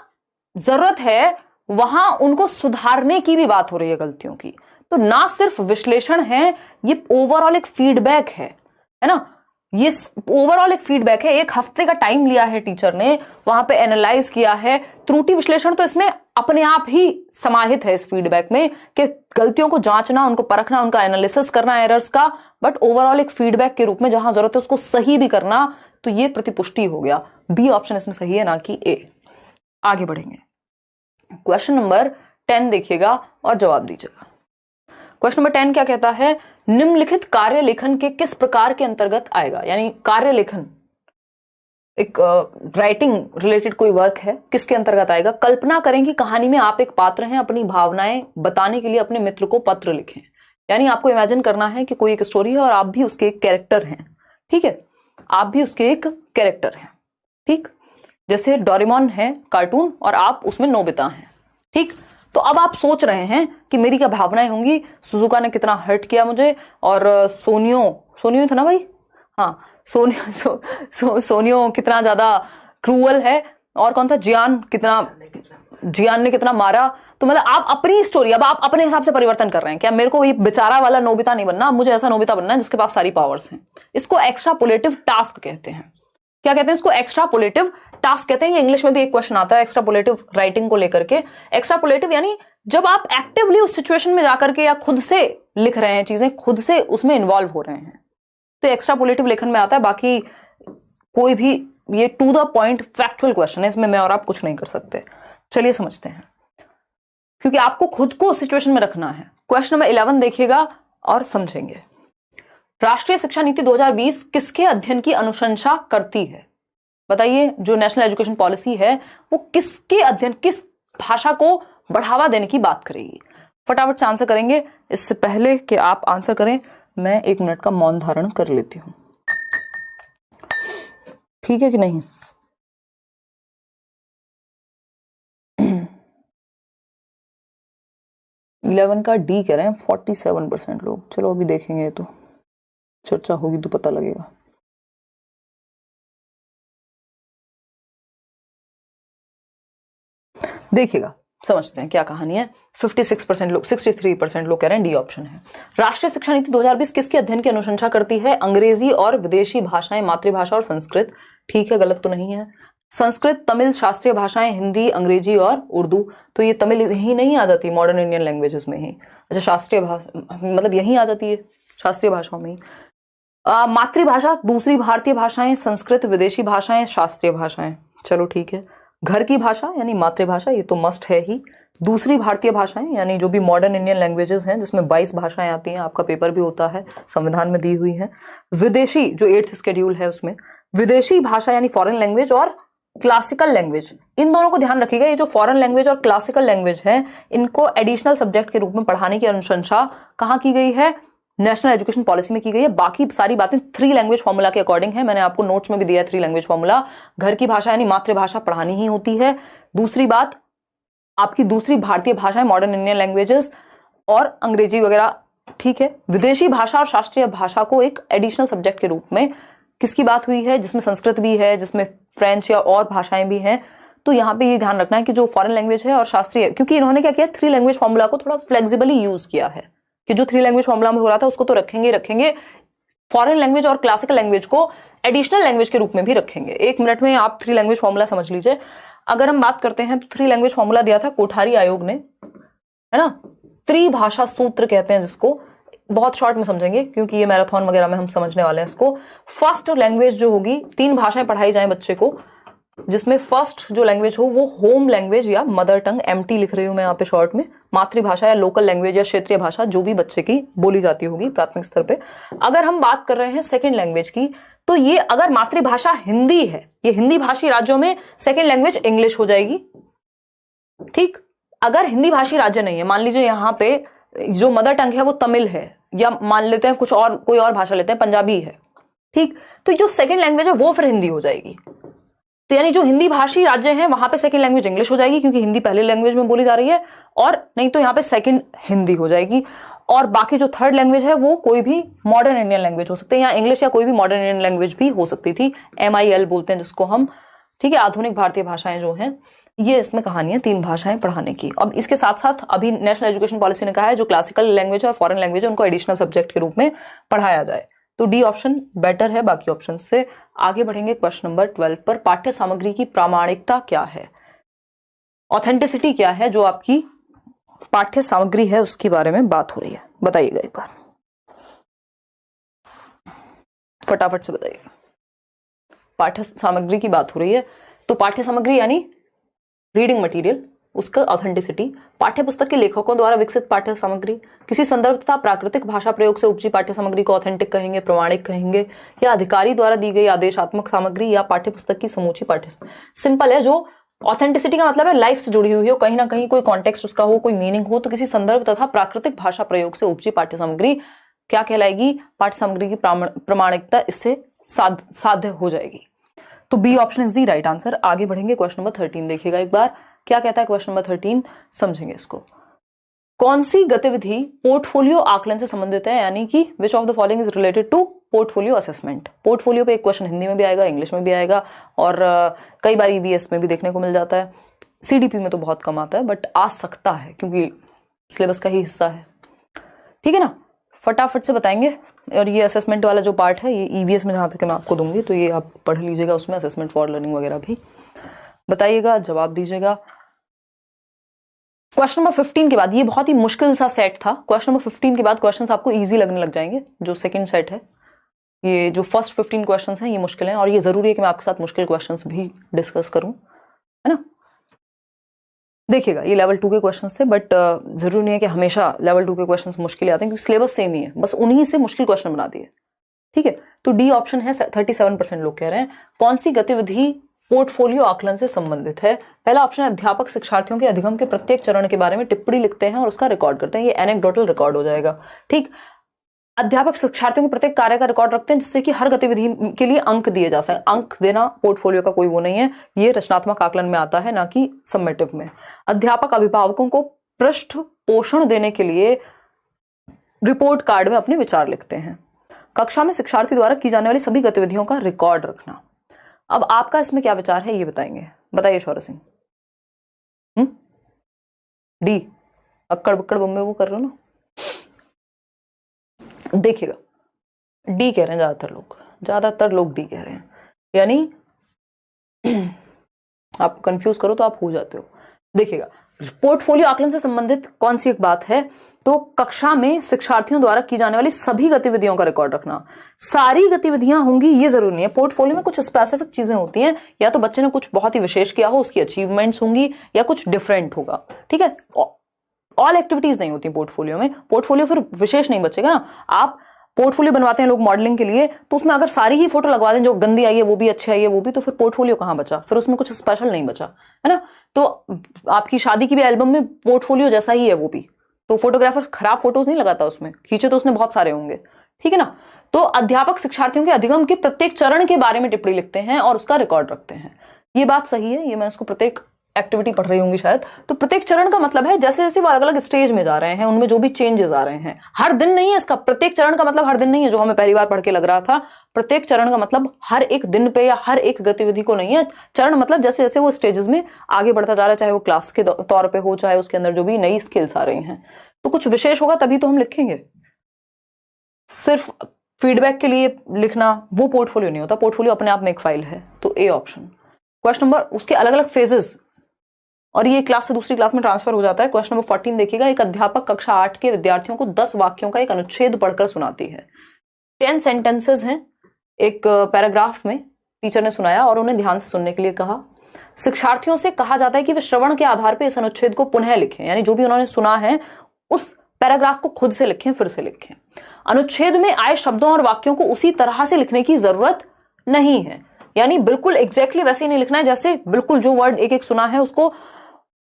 जरूरत है वहां उनको सुधारने की भी बात हो रही है गलतियों की। तो ना सिर्फ विश्लेषण है, ये ओवरऑल एक फीडबैक है ना। ये ओवरऑल एक फीडबैक है, 1 हफ्ते का टाइम लिया है टीचर ने, वहां पे एनालाइज किया है। त्रुटि विश्लेषण तो इसमें अपने आप ही समाहित है इस फीडबैक में कि गलतियों को जांचना, उनको परखना, उनका एनालिसिस करना एरर्स का, बट ओवरऑल एक फीडबैक के रूप में जहां जरूरत है उसको सही भी करना, तो ये प्रतिपुष्टि हो गया। बी ऑप्शन इसमें सही है, ना कि ए। आगे बढ़ेंगे, क्वेश्चन नंबर 10 देखिएगा और जवाब दीजिएगा। क्वेश्चन नंबर 10 क्या कहता है, निम्नलिखित कार्य लेखन के किस प्रकार के अंतर्गत आएगा। यानी कार्य लेखन एक राइटिंग रिलेटेड कोई वर्क है, किसके अंतर्गत आएगा। कल्पना करें कि कहानी में आप एक पात्र हैं, अपनी भावनाएं बताने के लिए अपने मित्र को पत्र लिखें। यानी आपको इमेजिन करना है कि कोई एक स्टोरी है और आप भी उसके एक कैरेक्टर हैं, ठीक है, आप भी उसके एक कैरेक्टर हैं, ठीक। जैसे डोरेमोन है कार्टून और आप उसमें नोबिता हैं, ठीक। तो अब आप सोच रहे हैं कि मेरी क्या भावनाएं होंगी, सुजुका ने कितना हर्ट किया मुझे, और सोनियो था ना भाई, हाँ सोनियो कितना ज्यादा क्रूअल है, और कौन था जियान ने कितना मारा। तो मतलब आप अपनी स्टोरी अब आप अपने हिसाब से परिवर्तन कर रहे हैं। क्या मेरे को ये बेचारा वाला नोबिता नहीं बनना, मुझे ऐसा नोबिता बनना है जिसके पास सारी पावर्स हैं। इसको एक्स्ट्रापोलेटिव टास्क कहते हैं। क्या कहते हैं इसको, एक्स्ट्रापोलेटिव टास्क कहते हैं। ये इंग्लिश में भी एक क्वेश्चन आता है एक्स्ट्रापोलेटिव राइटिंग को लेकर के। एक्स्ट्रापोलेटिव यानी जब आप एक्टिवली उस सिचुएशन में जाकर के या खुद से लिख रहे हैं चीजें, खुद से उसमें इन्वॉल्व हो रहे हैं, तो एक्स्ट्रापोलेटिव लेखन में आता है। बाकी कोई भी ये to the point factual question है, इसमें मैं और आप कुछ नहीं कर सकते। चलिए समझते हैं, क्योंकि आपको खुद को सिचुएशन में रखना है। क्वेश्चन नंबर 11 देखिएगा और समझेंगे। राष्ट्रीय शिक्षा नीति 2020 किसके अध्ययन की अनुशंसा करती है। बताइए, जो नेशनल एजुकेशन पॉलिसी है वो किसके अध्ययन, किस भाषा को बढ़ावा देने की बात करेगी। फटाफट से आंसर करेंगे। इससे पहले कि आप आंसर करें, मैं 1 मिनट का मौन धारण कर लेती हूं, ठीक है कि नहीं। इलेवन का डी कह रहे हैं 47% लोग। चलो अभी देखेंगे, तो चर्चा होगी तो पता लगेगा। देखिएगा, समझते हैं क्या कहानी है। 56% लोग, 63% लोग कह रहे हैं डी ऑप्शन है। राष्ट्रीय शिक्षा नीति 2020 किसके अध्ययन की अनुशंसा करती है। अंग्रेजी और विदेशी भाषाएं, मातृभाषा और संस्कृत, ठीक है, गलत तो नहीं है। संस्कृत, तमिल, शास्त्रीय भाषाएं, हिंदी, अंग्रेजी और उर्दू, तो ये तमिल यही नहीं आ जाती मॉडर्न इंडियन लैंग्वेजेस में ही। अच्छा, शास्त्रीय भाषा मतलब यही आ जाती है शास्त्रीय भाषाओं में ही। मातृभाषा, दूसरी भारतीय भाषाएं, संस्कृत, विदेशी भाषाएं, शास्त्रीय भाषाएं, चलो ठीक है। घर की भाषा यानी मातृभाषा, ये तो मस्ट है ही। दूसरी भारतीय भाषाएं यानी जो भी मॉडर्न इंडियन लैंग्वेजेस हैं, जिसमें 22 भाषाएं आती हैं, आपका पेपर भी होता है, संविधान में दी हुई है। विदेशी, जो 8th शेड्यूल है उसमें विदेशी भाषा यानी फॉरेन लैंग्वेज, और क्लासिकल लैंग्वेज, इन दोनों को ध्यान रखिएगा। ये जो फॉरेन लैंग्वेज और क्लासिकल लैंग्वेज है, इनको एडिशनल सब्जेक्ट के रूप में पढ़ाने की अनुशंसा कहाँ की गई है, नेशनल एजुकेशन पॉलिसी में की गई है। बाकी सारी बातें 3 लैंग्वेज फॉर्मूला के अकॉर्डिंग है। मैंने आपको नोट्स में भी दिया है 3 लैंग्वेज फॉर्मूला। घर की भाषा यानी मातृभाषा पढ़ानी ही होती है। दूसरी बात, आपकी दूसरी भारतीय भाषाएं, मॉडर्न इंडियन लैंग्वेजेस और अंग्रेजी वगैरह, ठीक है। विदेशी भाषा और शास्त्रीय भाषा को एक एडिशनल सब्जेक्ट के रूप में किसकी बात हुई है, जिसमें संस्कृत भी है, जिसमें फ्रेंच या और भाषाएं भी हैं। तो यहाँ पे ये ध्यान रखना है कि जो फॉरेन लैंग्वेज है और शास्त्रीय, क्योंकि इन्होंने क्या किया, 3 लैंग्वेज फॉर्मूला को थोड़ा फ्लेक्सिबली यूज किया है कि जो 3 लैंग्वेज फॉर्मूला में हो रहा था उसको तो रखेंगे, फॉरेन लैंग्वेज और क्लासिकल लैंग्वेज को एडिशनल लैंग्वेज के रूप में भी रखेंगे। 1 मिनट में आप 3 लैंग्वेज फॉर्मूला समझ लीजिए। अगर हम बात करते हैं तो 3 लैंग्वेज फॉर्मूला दिया था कोठारी आयोग ने, है ना। त्रिभाषा सूत्र कहते हैं जिसको, बहुत शॉर्ट में समझेंगे क्योंकि ये मैराथन वगैरह में हम समझने वाले हैं इसको। फर्स्ट लैंग्वेज जो होगी, 3 भाषाएं पढ़ाई जाए बच्चे को, जिसमें फर्स्ट जो लैंग्वेज हो वो होम लैंग्वेज या मदर टंग, MT लिख रही हूं मैं यहाँ पे शॉर्ट में, मातृभाषा या लोकल लैंग्वेज या क्षेत्रीय भाषा जो भी बच्चे की बोली जाती होगी प्राथमिक स्तर पे। अगर हम बात कर रहे हैं सेकंड लैंग्वेज की, तो ये अगर मातृभाषा हिंदी है, ये हिंदी भाषी राज्यों में सेकंड लैंग्वेज इंग्लिश हो जाएगी, ठीक। अगर हिंदी भाषी राज्य नहीं है, मान लीजिए यहाँ पे जो मदर टंग है वो तमिल है, या मान लेते हैं कुछ और, कोई और भाषा लेते हैं, पंजाबी है, ठीक, तो जो सेकंड लैंग्वेज है वो फिर हिंदी हो जाएगी। तो यानी जो हिंदी भाषी राज्य हैं वहां पे सेकंड लैंग्वेज इंग्लिश हो जाएगी क्योंकि हिंदी पहले लैंग्वेज में बोली जा रही है, और नहीं तो यहाँ पे सेकंड हिंदी हो जाएगी। और बाकी जो थर्ड लैंग्वेज है वो कोई भी मॉडर्न इंडियन लैंग्वेज हो सकती है, या इंग्लिश या कोई भी मॉडर्न इंडियन लैंग्वेज भी हो सकती थी, MIL बोलते हैं जिसको हम, ठीक है। आधुनिक भारतीय भाषाएं जो हैं, ये इसमें कहानी है 3 भाषाएं पढ़ाने की। अब इसके साथ साथ अभी नेशनल एजुकेशन पॉलिसी ने कहा है जो क्लासिकल लैंग्वेज है और फॉरेन लैंग्वेज है उनको एडिशनल सब्जेक्ट के रूप में पढ़ाया जाए। तो डी ऑप्शन बेटर है बाकी ऑप्शन से। आगे बढ़ेंगे क्वेश्चन नंबर 12 पर। पाठ्य सामग्री की प्रामाणिकता क्या है, ऑथेंटिसिटी क्या है, जो आपकी पाठ्य सामग्री है उसके बारे में बात हो रही है। बताइएगा एक बार, फटाफट से बताइएगा। पाठ्य सामग्री की बात हो रही है, तो पाठ्य सामग्री यानी रीडिंग मटेरियल, उसका ऑथेंटिसिटी, पाठ्य पुस्तक के लेखकों द्वारा विकसित पाठ्य सामग्री, किसी संदर्भ तथा प्राकृतिक भाषा प्रयोग से उपजी पाठ्य सामग्री को ऑथेंटिक कहेंगे, प्रमाणिक कहेंगे, या अधिकारी द्वारा दी गई आदेशात्मक सामग्री या पाठ्य पुस्तक की समूची पाठ्य। सिंपल है, जो ऑथेंटिसिटी का मतलब है लाइफ से जुड़ी हुई हो, कहीं ना कहीं कोई कॉन्टेक्स्ट उसका हो, कोई मीनिंग हो। तो किसी संदर्भ तथा प्राकृतिक भाषा प्रयोग से उपजी पाठ्य सामग्री क्या कहलाएगी, पाठ्य सामग्री की प्रमाणिकता इससे साध्य हो जाएगी। तो B option is the right answer. आगे बढ़ेंगे, क्वेश्चन नंबर 13 देखिएगा एक बार, क्या कहता है क्वेश्चन नंबर 13, समझेंगे इसको। कौन सी गतिविधि पोर्टफोलियो आकलन से संबंधित है, यानी कि which of the following is related to portfolio assessment. Portfolio पे एक क्वेश्चन हिंदी में भी आएगा, इंग्लिश में भी आएगा, और कई बार ईवीएस में भी देखने को मिल जाता है। सीडीपी में तो बहुत कम आता है, बट आ सकता है क्योंकि सिलेबस का ही हिस्सा है। ठीक है ना, फटाफट से बताएंगे। और ये असेसमेंट वाला जो पार्ट है, ये ईवीएस में जहां तक मैं आपको दूंगी, तो ये आप पढ़ लीजिएगा, उसमें असेसमेंट फॉर लर्निंग वगैरह भी बताइएगा, जवाब दीजिएगा। क्वेश्चन नंबर 15 के बाद, ये बहुत ही मुश्किल सा सेट था। क्वेश्चन नंबर 15 के बाद क्वेश्चंस आपको इजी लगने लग जाएंगे। जो सेकंड सेट है, ये जो फर्स्ट 15 क्वेश्चंस हैं ये मुश्किल हैं, और ये जरूरी है कि मैं आपके साथ मुश्किल क्वेश्चंस भी डिस्कस करूं, है ना। देखिएगा, ये लेवल 2 के क्वेश्चंस थे, बट जरूरी नहीं है कि हमेशा लेवल 2 के क्वेश्चंस मुश्किल आते हैं, क्योंकि सिलेबस सेम ही है, बस उन्हीं से मुश्किल क्वेश्चन बना दिए। ठीक है, तो डी ऑप्शन है। 37% लोग कह रहे हैं। कौन सी गतिविधि पोर्टफोलियो आकलन से संबंधित है। पहला ऑप्शन है, अध्यापक शिक्षार्थियों के अधिगम के प्रत्येक चरण के बारे में टिप्पणी लिखते हैं और उसका रिकॉर्ड करते हैं। ये एनेक्डोटल रिकॉर्ड हो जाएगा। ठीक, अध्यापक शिक्षार्थियों के प्रत्येक कार्य का रिकॉर्ड रखते हैं, जिससे कि हर गतिविधि के लिए अंक दिए जा सके। अंक देना पोर्टफोलियो का कोई वो नहीं है, ये रचनात्मक आकलन में आता है, ना कि समेटिव में। अध्यापक अभिभावकों को पृष्ठ पोषण देने के लिए रिपोर्ट कार्ड में अपने विचार लिखते हैं। कक्षा में शिक्षार्थी द्वारा की जाने वाली सभी गतिविधियों का रिकॉर्ड रखना। अब आपका इसमें क्या विचार है, ये बताएंगे। बताइए शौर्य सिंह। डी, अक्कड़ बक्कड़ बम्बे वो कर रहे हो ना। देखिएगा, डी कह रहे हैं ज्यादातर लोग डी कह रहे हैं, यानी आप कंफ्यूज करो तो आप हो जाते हो। देखिएगा, पोर्टफोलियो आकलन से संबंधित कौन सी एक बात है, तो कक्षा में शिक्षार्थियों द्वारा की जाने वाली सभी गतिविधियों का रिकॉर्ड रखना। सारी गतिविधियां होंगी ये जरूरी नहीं है। पोर्टफोलियो में कुछ स्पेसिफिक चीजें होती हैं, या तो बच्चे ने कुछ बहुत ही विशेष किया हो, उसकी अचीवमेंट्स होंगी, या कुछ डिफरेंट होगा। ठीक है, ऑल एक्टिविटीज नहीं होती पोर्टफोलियो में। पोर्टफोलियो फिर विशेष नहीं बचेगा ना। आप पोर्टफोलियो बनवाते हैं लोग मॉडलिंग के लिए, तो उसमें अगर सारी ही फोटो लगवा दें, जो गंदी आई है वो भी, अच्छी आई है वो भी, तो फिर पोर्टफोलियो कहां बचा, फिर उसमें कुछ स्पेशल नहीं बचा, है ना। तो आपकी शादी की भी एल्बम में पोर्टफोलियो जैसा ही है वो भी, तो फोटोग्राफर खराब फोटोज नहीं लगाता उसमें, खींचे तो उसने बहुत सारे होंगे। ठीक है ना। तो अध्यापक शिक्षार्थियों के अधिगम के प्रत्येक चरण के बारे में टिप्पणी लिखते हैं और उसका रिकॉर्ड रखते हैं। ये बात सही है, ये मैं इसको प्रत्येक एक्टिविटी पढ़ रही होंगी शायद। तो प्रत्येक चरण का मतलब है जैसे जैसे वो अलग अलग स्टेज में जा रहे हैं, उनमें जो भी चेंजेस आ रहे हैं। हर दिन नहीं है इसका, प्रत्येक चरण का मतलब हर दिन नहीं है, जो हमें पहली बार पढ़ के लग रहा था। प्रत्येक चरण का मतलब हर एक दिन पे या हर एक गतिविधि को नहीं है। चरण मतलब जैसे जैसे वो स्टेजेस में आगे बढ़ता जा रहा है, चाहे वो क्लास के तौर पे हो, चाहे उसके अंदर जो भी नई स्किल्स आ रही हैं, तो कुछ विशेष होगा तभी तो हम लिखेंगे। सिर्फ फीडबैक के लिए लिखना वो पोर्टफोलियो नहीं होता। पोर्टफोलियो अपने आप में एक फाइल है। तो ए ऑप्शन। क्वेश्चन नंबर, उसके अलग अलग फेजेस, और ये क्लास से दूसरी क्लास में ट्रांसफर हो जाता है। क्वेश्चन नंबर 14 देखिएगा। एक अध्यापक कक्षा 8 के विद्यार्थियों को 10 वाक्यों का एक अनुच्छेद पढ़कर सुनाती है। 10 सेंटेंसेस हैं एक पैराग्राफ में, टीचर ने सुनाया और उन्हें ध्यान से सुनने के लिए कहा। शिक्षार्थियों से कहा जाता है कि वे श्रवण के आधार पर इस अनुच्छेद को पुनः लिखें, यानी जो भी उन्होंने सुना है उस पैराग्राफ को खुद से लिखें, फिर से लिखें। अनुच्छेद में आए शब्दों और वाक्यों को उसी तरह से लिखने की जरूरत नहीं है, यानी बिल्कुल एग्जैक्टली वैसे ही नहीं लिखना है जैसे बिल्कुल जो वर्ड एक एक सुना है उसको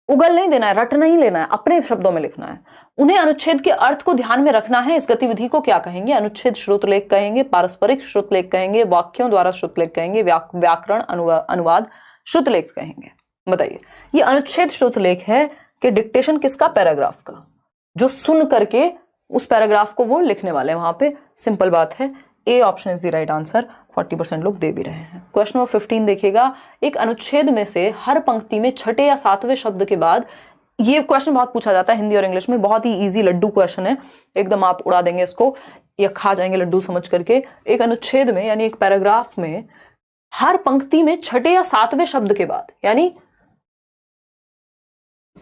उगल नहीं देना है, रट नहीं लेना है, अपने शब्दों में लिखना है। उन्हें अनुच्छेद के अर्थ को ध्यान में रखना है। इस गतिविधि को क्या कहेंगे? अनुच्छेद श्रुतलेख कहेंगे, पारस्परिक श्रुतलेख कहेंगे, वाक्यों द्वारा श्रुतलेख कहेंगे, व्याकरण अनुवाद श्रुतलेख कहेंगे। बताइए, ये अनुच्छेद श्रुतलेख है कि डिक्टेशन किसका? पैराग्राफ का, जो सुन करके उस पैराग्राफ को वो लिखने वाले हैं वहां पे। सिंपल बात है, A option is the right answer. 40% लोग दे भी रहे हैं। क्वेश्चन नंबर 15 देखिएगा। एक अनुच्छेद में से हर पंक्ति में छठे या सातवें शब्द के बाद ये क्वेश्चन बहुत पूछा जाता है हिंदी और इंग्लिश में, बहुत ही इजी लड्डू क्वेश्चन है, एकदम आप उड़ा देंगे इसको या खा जाएंगे लड्डू समझ करके। एक अनुच्छेद में यानी एक पैराग्राफ में हर पंक्ति में छठे या सातवें शब्द के बाद, यानी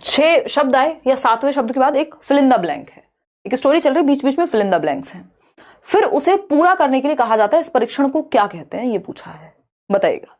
6 शब्द आए या 7वें शब्द के बाद एक फिल इन द ब्लैंक है, एक स्टोरी चल रही है, बीच बीच में फिल इन द ब्लैंक्स हैं, फिर उसे पूरा करने के लिए कहा जाता है। इस परीक्षण को क्या कहते हैं ये पूछा है, बताइएगा।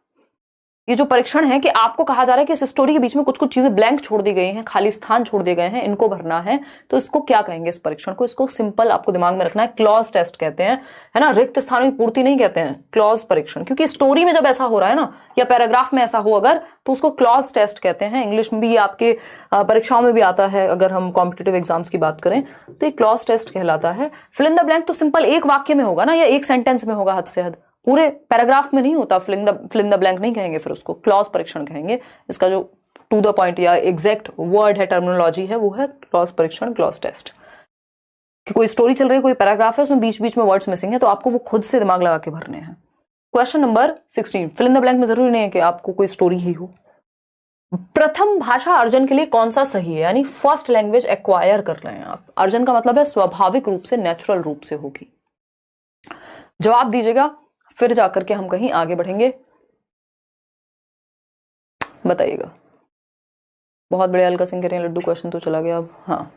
ये जो परीक्षण है कि आपको कहा जा रहा है कि इस स्टोरी के बीच में कुछ कुछ चीजें ब्लैंक छोड़ दी गई हैं, खाली स्थान छोड़ दिए गए हैं, इनको भरना है, तो इसको क्या कहेंगे इस परीक्षण को? इसको सिंपल आपको दिमाग में रखना है, क्लॉज टेस्ट कहते हैं, है ना। रिक्त स्थानों की पूर्ति नहीं कहते हैं, क्लॉज परीक्षण, क्योंकि स्टोरी में जब ऐसा हो रहा है ना या पैराग्राफ में ऐसा हो अगर, तो उसको क्लॉज टेस्ट कहते हैं। इंग्लिश में भी आपके परीक्षाओं में भी आता है, अगर हम कॉम्पिटिटिव एग्जाम्स की बात करें तो ये क्लॉज टेस्ट कहलाता है। फिल इन द ब्लैंक तो सिंपल एक वाक्य में होगा ना, या एक सेंटेंस में होगा हद से हद, पूरे पैराग्राफ में नहीं होता। फिल इन द ब्लैंक नहीं कहेंगे, फिर उसको क्लॉज परीक्षण कहेंगे। इसका जो टू द पॉइंट या एग्जैक्ट वर्ड है, टर्मिनोलॉजी है, वो है क्लॉज परीक्षण, क्लॉज टेस्ट। कि कोई स्टोरी चल रही है, कोई पैराग्राफ है, उसमें बीच बीच में वर्ड्स मिसिंग है, तो आपको वो खुद से दिमाग लगा के भरने हैं। Question number 16, fill in the blank में जरूरी नहीं है कि आपको कोई स्टोरी ही हो। प्रथम भाषा अर्जन के लिए कौन सा सही है, यानी फर्स्ट लैंग्वेज एक्वायर कर रहे हैं आप। अर्जन का मतलब है स्वाभाविक रूप से, नेचुरल रूप से होगी। जवाब दीजिएगा, फिर जाकर के हम कहीं आगे बढ़ेंगे। बताइएगा। बहुत बड़े अलका सिंह कह रहे हैं लड्डू क्वेश्चन तो चला गया अब। हाँ,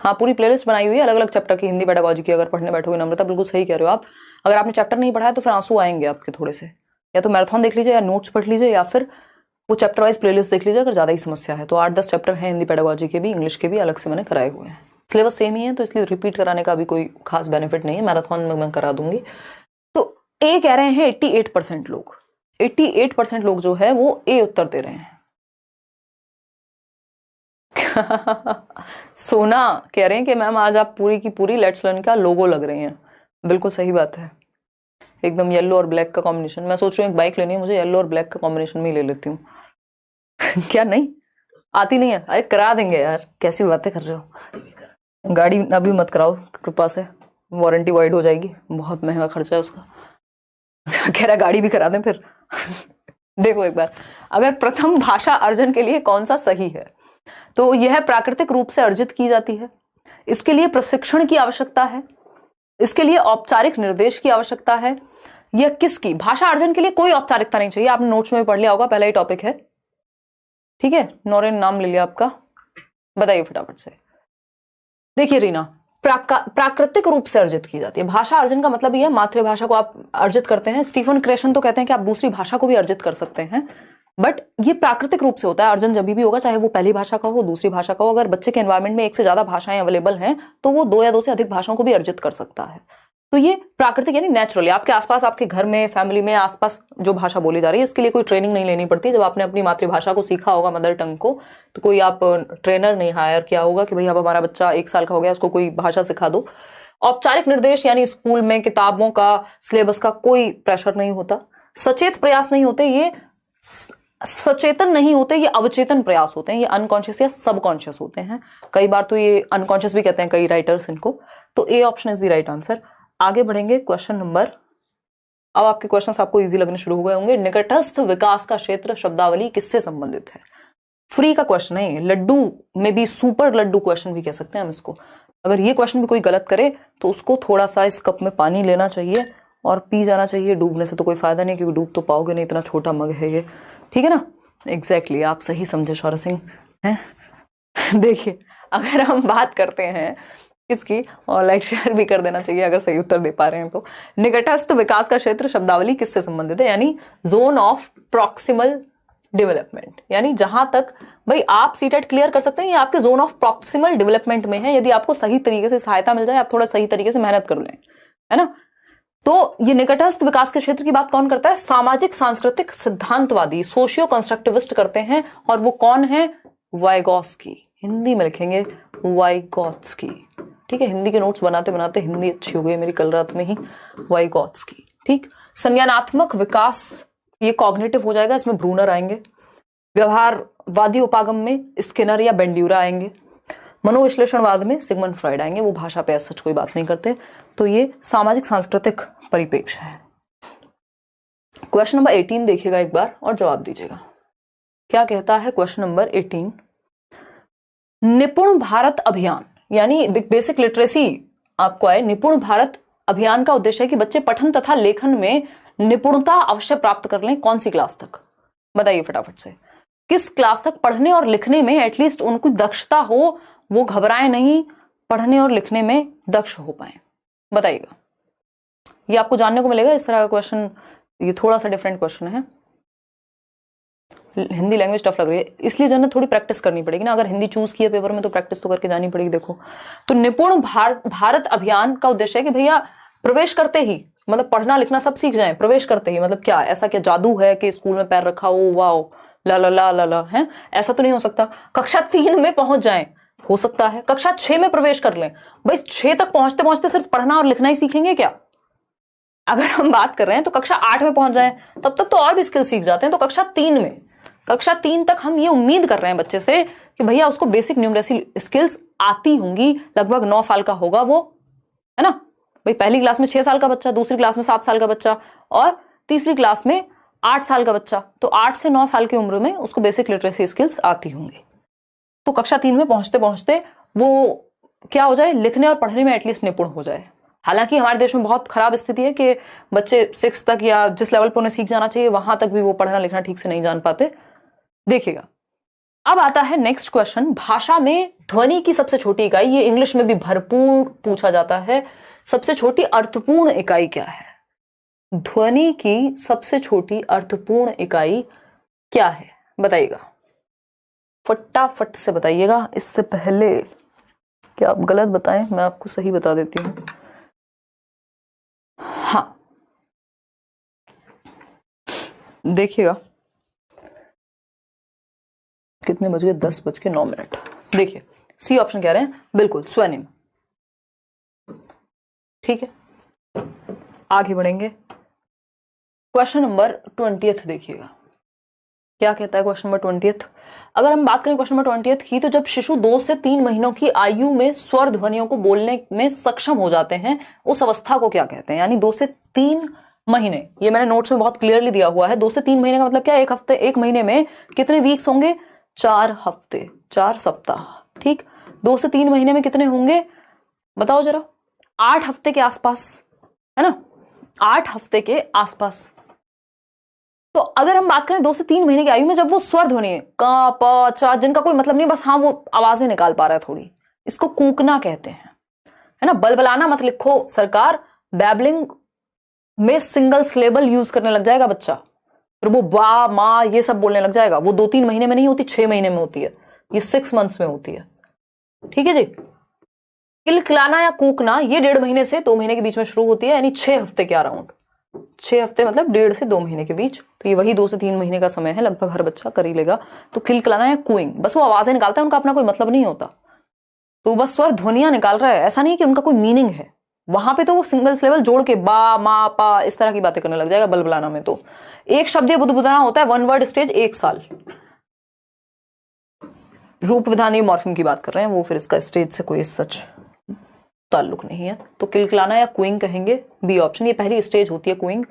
हाँ पूरी प्लेलिस्ट बनाई हुई है अलग अलग चैप्टर की, हिंदी पेडागोजी की। अगर पढ़ने बैठोगे नम्रता, बिल्कुल सही कह रहे हो आप। अगर आपने चैप्टर नहीं पढ़ा है तो फिर आंसू आएंगे आपके थोड़े से। या तो मैराथन देख लीजिए, या नोट्स पढ़ लीजिए, या फिर वो चैप्टर वाइज प्लेलिस्ट देख लीजिए अगर ज्यादा ही समस्या है तो। 8-10 चैप्टर हैं हिंदी पेडागोजी के भी, इंग्लिश के भी, अलग से मैंने कराए हुए हैं। सिलेबस सेम ही है तो इसलिए रिपीट कराने का भी कोई खास बेनिफिट नहीं है, मैराथन में मैं करा दूंगी। तो ए कह रहे हैं 88% लोग, 88% लोग जो है वो ए उत्तर दे रहे हैं। सोना कह रहे हैं कि मैम आज आप पूरी की पूरी लेट्स लर्न का लोगो लग रही हैं। बिल्कुल सही बात है, एकदम येलो और ब्लैक का कॉम्बिनेशन। मैं सोच रही हूँ एक बाइक लेनी है मुझे, येलो और ब्लैक का कॉम्बिनेशन में ही ले लेती हूँ। क्या नहीं आती नहीं है? अरे करा देंगे यार, कैसी बातें कर रहे हो। गाड़ी अभी मत कराओ कृपा से, वारंटी वाइड हो जाएगी, बहुत महंगा खर्चा है उसका। कह रहा गाड़ी भी करा दें फिर। देखो एक बार, अगर प्रथम भाषा अर्जन के लिए कौन सा सही है, तो यह प्राकृतिक रूप से अर्जित की जाती है, इसके लिए प्रशिक्षण की आवश्यकता है, इसके लिए औपचारिक निर्देश की आवश्यकता है, यह किसकी? भाषा अर्जन के लिए कोई औपचारिकता नहीं चाहिए, आपने नोट्स में पढ़ लिया होगा, पहला ही टॉपिक है। ठीक है, नौरेन नाम ले लिया आपका, बताइए फटाफट से। देखिए रीना, प्राकृतिक रूप से अर्जित की जाती है। भाषा अर्जन का मतलब यह मातृभाषा को आप अर्जित करते हैं। स्टीफन क्रेशन तो कहते हैं कि आप दूसरी भाषा को भी अर्जित कर सकते हैं, बट ये प्राकृतिक रूप से होता है। अर्जन जब भी होगा, चाहे वो पहली भाषा का हो, दूसरी भाषा का हो। अगर बच्चे के एनवायरमेंट में एक से ज्यादा भाषाएं अवेलेबल हैं तो वो 2 या 2 से अधिक भाषाओं को भी अर्जित कर सकता है। तो ये प्राकृतिक यानी नेचुरली आपके आसपास, आपके घर में, फैमिली में आसपास जो भाषा बोली जा रही है, इसके लिए कोई ट्रेनिंग नहीं लेनी पड़ती। जब आपने अपनी मातृभाषा को सीखा होगा, मदर टंग को, तो कोई आप ट्रेनर नहीं हायर किया होगा कि भाई अब हमारा बच्चा 1 साल का हो गया, उसको कोई भाषा सिखा दो। औपचारिक निर्देश यानी स्कूल में किताबों का, सिलेबस का कोई प्रेशर नहीं होता। सचेत प्रयास नहीं होते, ये सचेतन नहीं होते, ये अवचेतन प्रयास होते हैं, ये अनकॉन्शियस या सबकॉन्शियस होते हैं। कई बार तो ये अनकॉन्शियस भी कहते हैं कई राइटर्स इनको। तो A option is the right answer. आगे बढ़ेंगे क्वेश्चन नंबर, अब आपके क्वेश्चंस आपको इजी लगने शुरू हो गए होंगे। निकटस्थ विकास का क्षेत्र शब्दावली किससे संबंधित है? फ्री का क्वेश्चन है, लड्डू में भी सुपर लड्डू क्वेश्चन भी कह सकते हैं हम इसको। अगर ये क्वेश्चन भी कोई गलत करे तो उसको थोड़ा सा इस कप में पानी लेना चाहिए और पी जाना चाहिए। डूबने से तो कोई फायदा नहीं, क्योंकि डूब तो पाओगे नहीं, इतना छोटा मग है ये। ठीक है ना? एग्जैक्टली, आप सही समझे शौर्य सिंह हैं। देखिए, अगर हम बात करते हैं इसकी, और लाइक शेयर भी कर देना चाहिए अगर सही उत्तर दे पा रहे हैं तो। निकटस्थ विकास का क्षेत्र शब्दावली किससे संबंधित है? यानी जोन ऑफ प्रॉक्सिमल डेवलपमेंट, यानी जहां तक भाई आप सीटेट क्लियर कर सकते हैं, ये आपके जोन ऑफ प्रॉक्सिमल डेवलपमेंट में है। यदि आपको सही तरीके से सहायता मिल जाए, आप थोड़ा सही तरीके से मेहनत कर लें, है ना। तो ये निकटस्थ विकास के क्षेत्र की बात कौन करता है? सामाजिक सांस्कृतिक सिद्धांतवादी, सोशियो कंस्ट्रक्टिविस्ट करते हैं। और वो कौन है? वाइगॉत्स्की। हिंदी में लिखेंगे वाइगॉत्स्की। ठीक है, हिंदी के नोट्स बनाते बनाते हिंदी अच्छी हो गई मेरी कल रात में ही। वाइगॉत्स्की। ठीक। संज्ञानात्मक विकास, ये कॉग्निटिव हो जाएगा, इसमें ब्रूनर आएंगे। व्यवहारवादी उपागम में स्किनर या बेंड्यूरा आएंगे। मनोविश्लेषणवाद में सिगमंड फ्रॉइड आएंगे, वो भाषा पे सच कोई बात नहीं करते। तो ये सामाजिक सांस्कृतिक परिप्रेक्ष्य है। क्वेश्चन नंबर 18 देखिएगा एक बार और जवाब दीजिएगा। क्या कहता है क्वेश्चन नंबर 18? निपुण भारत अभियान यानी बेसिक लिटरेसी आपको आए। निपुण भारत अभियान का उद्देश्य है कि बच्चे पठन तथा लेखन में निपुणता अवश्य प्राप्त कर लें। कौन सी क्लास तक? बताइए फटाफट से। किस क्लास तक पढ़ने और लिखने में एटलीस्ट उनको दक्षता हो, वो घबराए नहीं, पढ़ने और लिखने में दक्ष हो पाए? बताइएगा। ये आपको जानने को मिलेगा इस तरह का क्वेश्चन। ये थोड़ा सा डिफरेंट क्वेश्चन है। हिंदी लैंग्वेज टफ लग रही है इसलिए जो है थोड़ी प्रैक्टिस करनी पड़ेगी ना। अगर हिंदी चूज किया पेपर में तो प्रैक्टिस तो करके जानी पड़ेगी। देखो तो निपुण भारत अभियान का उद्देश्य है कि भैया प्रवेश करते ही मतलब पढ़ना लिखना सब सीख जाएं। प्रवेश करते ही मतलब क्या, ऐसा क्या जादू है कि स्कूल में पैर रखा हो वाओ ला ला ला ला ला है? ऐसा तो नहीं हो सकता। कक्षा 3 में पहुंच जाएं, हो सकता है कक्षा 6 में प्रवेश कर लें। भाई 6 तक पहुंचते पहुंचते सिर्फ पढ़ना और लिखना ही सीखेंगे क्या? अगर हम बात कर रहे हैं तो कक्षा 8 में पहुंच जाएं, तब तक तो और भी स्किल सीख जाते हैं। तो कक्षा 3 तक हम ये उम्मीद कर रहे हैं बच्चे से कि भैया उसको बेसिक न्यूमरेसी स्किल्स आती होंगी। लगभग 9 साल का होगा वो, है ना भाई। पहली क्लास में 6 साल का बच्चा, दूसरी क्लास में 7 साल का बच्चा और तीसरी क्लास में 8 साल का बच्चा। तो 8 से 9 साल की उम्र में उसको बेसिक लिटरेसी स्किल्स आती होंगी। तो कक्षा 3 में पहुंचते पहुंचते वो क्या हो जाए, लिखने और पढ़ने में एटलीस्ट निपुण हो जाए। हालांकि हमारे देश में बहुत खराब स्थिति है कि बच्चे 6 तक या जिस लेवल पर उन्हें सीख जाना चाहिए वहां तक भी वो पढ़ना लिखना ठीक से नहीं जान पाते। देखिएगा अब आता है नेक्स्ट क्वेश्चन। भाषा में ध्वनि की सबसे छोटी इकाई, ये इंग्लिश में भी भरपूर पूछा जाता है। सबसे छोटी अर्थपूर्ण इकाई क्या है? ध्वनि की सबसे छोटी अर्थपूर्ण इकाई क्या है? बताइएगा फटाफट से बताइएगा। इससे पहले कि आप गलत बताएं मैं आपको सही बता देती हूं। हाँ देखिएगा कितने बज गए, 10:09। देखिए सी ऑप्शन कह रहे हैं बिल्कुल स्वनिम। ठीक है आगे बढ़ेंगे। क्वेश्चन नंबर 20 देखिएगा क्या कहता है क्वेश्चन नंबर 20। अगर हम बात करें क्वेश्चन नंबर 20 की, तो जब शिशु 2 से 3 महीनों की आयु में स्वर ध्वनियों को बोलने में सक्षम हो जाते हैं उस अवस्था को क्या कहते हैं? यानी 2 से 3 महीने, ये मैंने नोट्स में बहुत क्लियरली दिया हुआ है। 2 से 3 महीने का मतलब क्या? एक हफ्ते, एक महीने में कितने वीक्स होंगे? 4 हफ्ते, 4 सप्ताह। ठीक 2 से 3 महीने में कितने होंगे बताओ जरा? 8 हफ्ते के आसपास, है ना? 8 हफ्ते के आसपास। तो अगर हम बात करें 2 से 3 महीने की आयु में जब वो स्वर ध्वनि का प चा जिनका कोई मतलब नहीं, बस हाँ वो आवाजें निकाल पा रहा है थोड़ी, इसको कूकना कहते हैं, है ना? बलबलाना मत लिखो सरकार। बैबलिंग में सिंगल सिलेबल यूज करने लग जाएगा बच्चा, फिर वो वाह माँ ये सब बोलने लग जाएगा। वो 2-3 महीने में नहीं होती, 6 महीने में होती है, ये 6 मंथ्स में होती है। ठीक है जी। किलकिलाना या कूकना ये 1.5 महीने से 2 महीने के बीच में शुरू होती है, यानी 6 हफ्ते के अराउंड। 6 हफ्ते मतलब 1.5 से 2 महीने के बीच। तो ये वही 2 से 3 महीने का समय है, लगभग हर बच्चा कर ही लेगा। तो किलकिलाना या कूइंग, बस वो आवाजें निकालता है, उनका अपना कोई मतलब नहीं होता। तो बस स्वर ध्वनियां निकाल रहा है, ऐसा नहीं कि उनका कोई मीनिंग है। वहां पे तो वो सिंगल सिलेबल जोड़ के बा मा पा इस तरह की बातें करने लग जाएगा। बलबलाना में तो एक शब्द बुदबुदाना होता है, 1 वर्ड स्टेज 1 साल। रूप विधान मॉर्फिम की बात कर रहे हैं, वो फिर इसका स्टेज से कोई सच ताल्लुक नहीं है। तो किलकिलाना या कूइंग कहेंगे, बी ऑप्शन। ये पहली स्टेज होती है कूइंग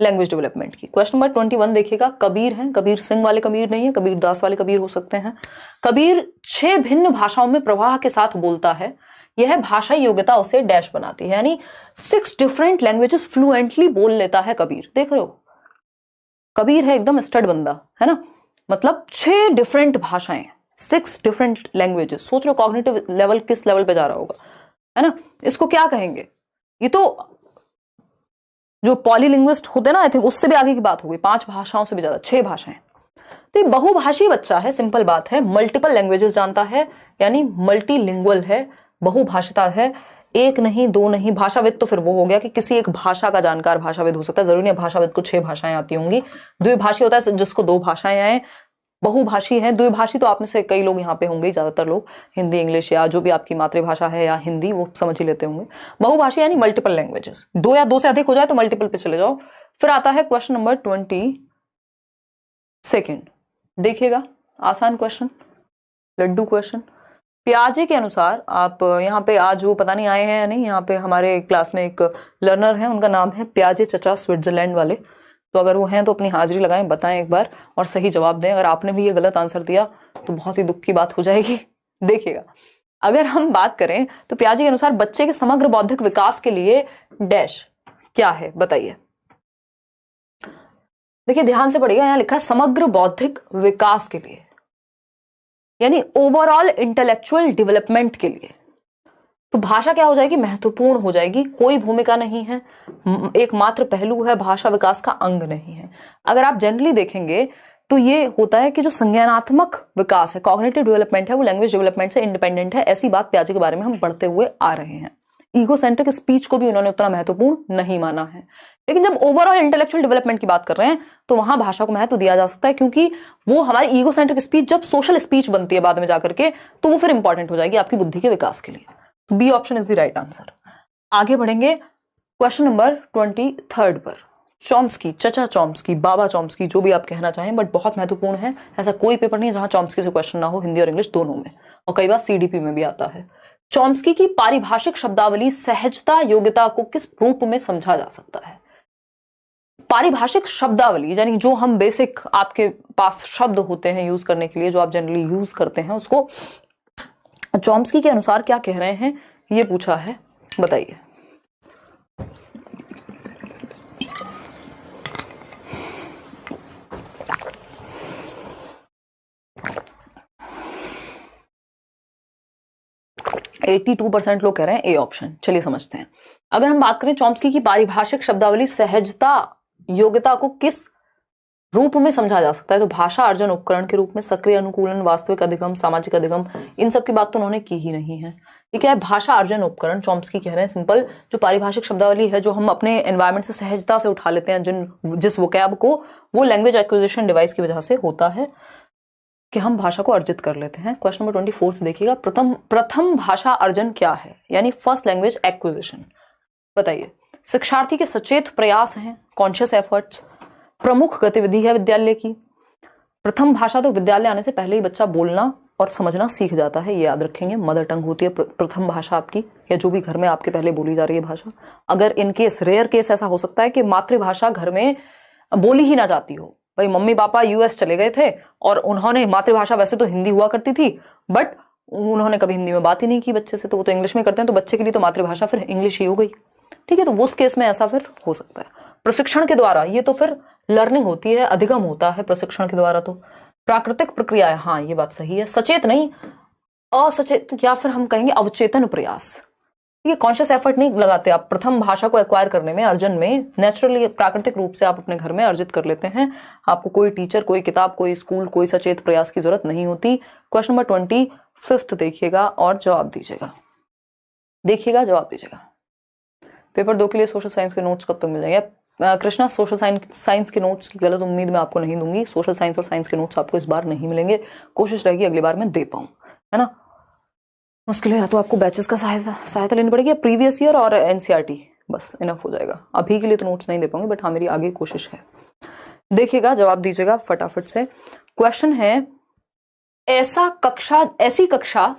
लैंग्वेज डेवलपमेंट की। क्वेश्चन नंबर 21 देखिएगा। कबीर हैं, कबीर सिंह वाले कबीर नहीं है, कबीर दास वाले कबीर हो सकते हैं। कबीर 6 भिन्न भाषाओं में प्रवाह के साथ बोलता है। यह भाषाई योग्यता उसे डैश बनाती है, यानी 6 डिफरेंट लैंग्वेजेस फ्लुएंटली बोल लेता है कबीर। देख रहे हो कबीर है एकदम स्टड बंदा, है ना? मतलब 6 डिफरेंट भाषाएं, 6 डिफरेंट लैंग्वेजेस। सोच रहे हो कॉग्निटिव लेवल किस लेवल पे जा रहा होगा, है ना? इसको क्या कहेंगे? ये तो जो पॉलीलिंग्विस्ट होते हैं ना, आई थिंक उससे भी आगे की बात होगी। 5 भाषाओं से भी ज्यादा, 6 भाषाएं। तो ये बहुभाषी बच्चा है, सिंपल बात है। मल्टीपल लैंग्वेजेस जानता है, यानी मल्टीलिंगुअल है, बहुभाषिता है। 1 नहीं 2 नहीं। भाषाविद तो फिर वो हो गया कि किसी एक भाषा का जानकार भाषाविद हो सकता है, जरूरी नहीं भाषाविद को 6 भाषाएं आती होंगी। द्विभाषी होता है जिसको 2 भाषाएं आए। बहुभाषी है, द्विभाषी तो आप में से कई लोग यहाँ पे होंगे, ज्यादातर लोग हिंदी इंग्लिश या जो भी आपकी मातृभाषा है या हिंदी वो समझ ही लेते होंगे। बहुभाषी यानी मल्टीपल लैंग्वेजेस, 2 या 2 से अधिक हो जाए तो मल्टीपल पे चले जाओ। फिर आता है क्वेश्चन नंबर 22। देखिएगा आसान क्वेश्चन, लड्डू क्वेश्चन। पियाजे के अनुसार, आप यहाँ पे आज वो पता नहीं आए हैं या नहीं, यहाँ पे हमारे क्लास में एक लर्नर है, उनका नाम है पियाजे चचा, स्विट्जरलैंड वाले। तो अगर वो हैं तो अपनी हाजिरी लगाएं, बताएं एक बार और सही जवाब दें। अगर आपने भी ये गलत आंसर दिया तो बहुत ही दुख की बात हो जाएगी। देखिएगा, अगर हम बात करें तो पियाजे के अनुसार बच्चे के समग्र बौद्धिक विकास के लिए डैश क्या है, बताइए। देखिए ध्यान से पढ़िएगा, यहां लिखा है समग्र बौद्धिक विकास के लिए, यानी ओवरऑल इंटेलेक्चुअल डेवलपमेंट के लिए। तो भाषा क्या हो जाएगी, महत्वपूर्ण हो जाएगी, कोई भूमिका नहीं है, एकमात्र पहलू है, भाषा विकास का अंग नहीं है। अगर आप जनरली देखेंगे तो ये होता है कि जो संज्ञानात्मक विकास है, कॉग्निटिव डेवलपमेंट है, वो लैंग्वेज डेवलपमेंट से इंडिपेंडेंट है। ऐसी बात पियाजे के बारे में हम पढ़ते हुए आ रहे हैं। ईगोसेंट्रिक स्पीच को भी उन्होंने उतना महत्वपूर्ण नहीं माना है। लेकिन जब ओवरऑल इंटेलेक्चुअल डेवलपमेंट की बात कर रहे हैं तो वहां भाषा को महत्व दिया जा सकता है, क्योंकि वो हमारी ईगोसेंट्रिक स्पीच जब सोशल स्पीच बनती है बाद में जाकर के, तो वो फिर इंपॉर्टेंट हो जाएगी आपकी बुद्धि के विकास के लिए। B option is the right answer. आगे बढ़ेंगे क्वेश्चन नंबर 23 पर। चॉम्स्की, चचा चॉम्स्की, बाबा चॉम्स्की, जो भी आप कहना चाहें, बट बहुत महत्वपूर्ण है। ऐसा कोई पेपर नहीं है जहां चॉम्स्की से क्वेश्चन ना हो, हिंदी और इंग्लिश दोनों में, और कई बार सीडीपी में भी आता है। चॉम्स्की की पारिभाषिक शब्दावली सहजता योग्यता को किस रूप में समझा जा सकता है। पारिभाषिक शब्दावली यानी जो हम बेसिक आपके पास शब्द होते हैं यूज करने के लिए, जो आप जनरली यूज करते हैं, उसको चॉम्स्की के अनुसार क्या कह रहे हैं ये पूछा है, बताइए। एटी 82% लोग कह रहे हैं ए ऑप्शन। चलिए समझते हैं। अगर हम बात करें चॉम्स्की की पारिभाषिक शब्दावली सहजता योग्यता को किस रूप में समझा जा सकता है, तो भाषा अर्जन उपकरण के रूप में, सक्रिय अनुकूलन, वास्तविक अधिगम, सामाजिक अधिगम, इन सब की बात तो उन्होंने की ही नहीं है। ये क्या है, भाषा अर्जन उपकरण। चॉम्स्की कह रहे हैं सिंपल, जो पारिभाषिक शब्दावली है जो हम अपने एनवायरमेंट से सहजता से उठा लेते हैं, जिस वोकैब को, वो लैंग्वेज एक्विजिशन डिवाइस की वजह से होता है कि हम भाषा को अर्जित कर लेते हैं। क्वेश्चन नंबर 24 देखिएगा, प्रथम भाषा अर्जन क्या है, यानी फर्स्ट लैंग्वेज एक्विजिशन, बताइए। शिक्षार्थी के सचेत प्रयास हैं, कॉन्शियस एफर्ट्स, प्रमुख गतिविधि है विद्यालय की। प्रथम भाषा तो विद्यालय आने से पहले ही बच्चा बोलना और समझना सीख जाता है, ये याद रखेंगे। मदर टंग होती है प्रथम भाषा आपकी, या जो भी घर में आपके पहले बोली जा रही है भाषा। अगर इन केस, रेयर केस ऐसा हो सकता है कि मातृभाषा घर में बोली ही ना जाती हो, भाई मम्मी पापा यूएस चले गए थे और उन्होंने मातृभाषा वैसे तो हिंदी हुआ करती थी, बट उन्होंने कभी हिंदी में बात ही नहीं की बच्चे से, तो वो तो इंग्लिश में करते हैं, तो बच्चे के लिए तो मातृभाषा फिर इंग्लिश ही हो गई। ठीक है, तो उस केस में ऐसा फिर हो सकता है। प्रशिक्षण के द्वारा, ये तो फिर लर्निंग होती है, अधिगम होता है प्रशिक्षण के द्वारा। तो प्राकृतिक प्रक्रिया है, हाँ ये बात सही है। सचेत नहीं, असचेत, या फिर हम कहेंगे अवचेतन प्रयास। ये कॉन्शियस एफर्ट नहीं लगाते आप प्रथम भाषा को एक्वायर करने में, अर्जन में। नेचुरली प्राकृतिक रूप से आप अपने घर में अर्जित कर लेते हैं। आपको कोई टीचर, कोई किताब, कोई स्कूल, कोई सचेत प्रयास की जरूरत नहीं होती। क्वेश्चन नंबर 25 देखिएगा और जवाब दीजिएगा। देखिएगा, जवाब दीजिएगा। पेपर 2 के लिए सोशल साइंस के नोट्स कब तक मिल जाएंगे? कृष्णा, सोशल साइंस के नोट्स की गलत उम्मीद मैं आपको नहीं दूंगी। सोशल साइंस और साइंस के नोट्स आपको इस बार नहीं मिलेंगे। कोशिश रहेगी अगली बार मैं दे पाऊं, है ना। उसके लिए या तो आपको बैचेस का सहायता लेनी पड़ेगी, प्रीवियस ईयर और एनसीईआरटी, बस इनफ हो जाएगा। अभी के लिए तो नोट्स नहीं दे पाऊंगी, बट हाँ मेरी आगे कोशिश है। देखिएगा, जवाब दीजिएगा फटाफट से। क्वेश्चन है, ऐसी कक्षा,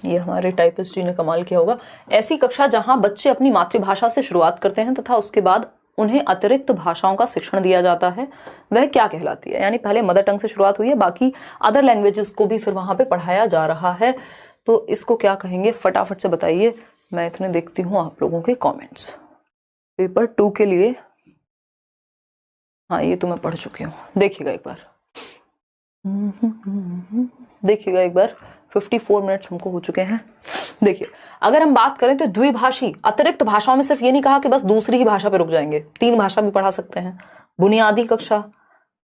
ये हमारे टाइपिस्ट जी ने कमाल किया होगा, ऐसी कक्षा जहां बच्चे अपनी मातृभाषा से शुरुआत करते हैं तथा उसके बाद उन्हें अतिरिक्त भाषाओं का शिक्षण दिया जाता है, वह क्या कहलाती है? यानी पहले मदर टंग से शुरुआत हुई है, बाकी अदर लैंग्वेजेस को भी फिर वहां पे पढ़ाया जा रहा है, तो इसको क्या कहेंगे? फटाफट से बताइए, मैं इतने देखती हूँ आप लोगों के कॉमेंट्स। पेपर 2 के लिए, हाँ ये तो मैं पढ़ चुकी हूँ, देखिएगा एक बार, देखिएगा एक बार। 54 मिनट्स हमको हो चुके हैं। देखिए, अगर हम बात करें तो द्विभाषी अतिरिक्त भाषाओं में सिर्फ ये नहीं कहा कि बस दूसरी ही भाषा पे रुक जाएंगे, 3 भाषा भी पढ़ा सकते हैं। बुनियादी कक्षा,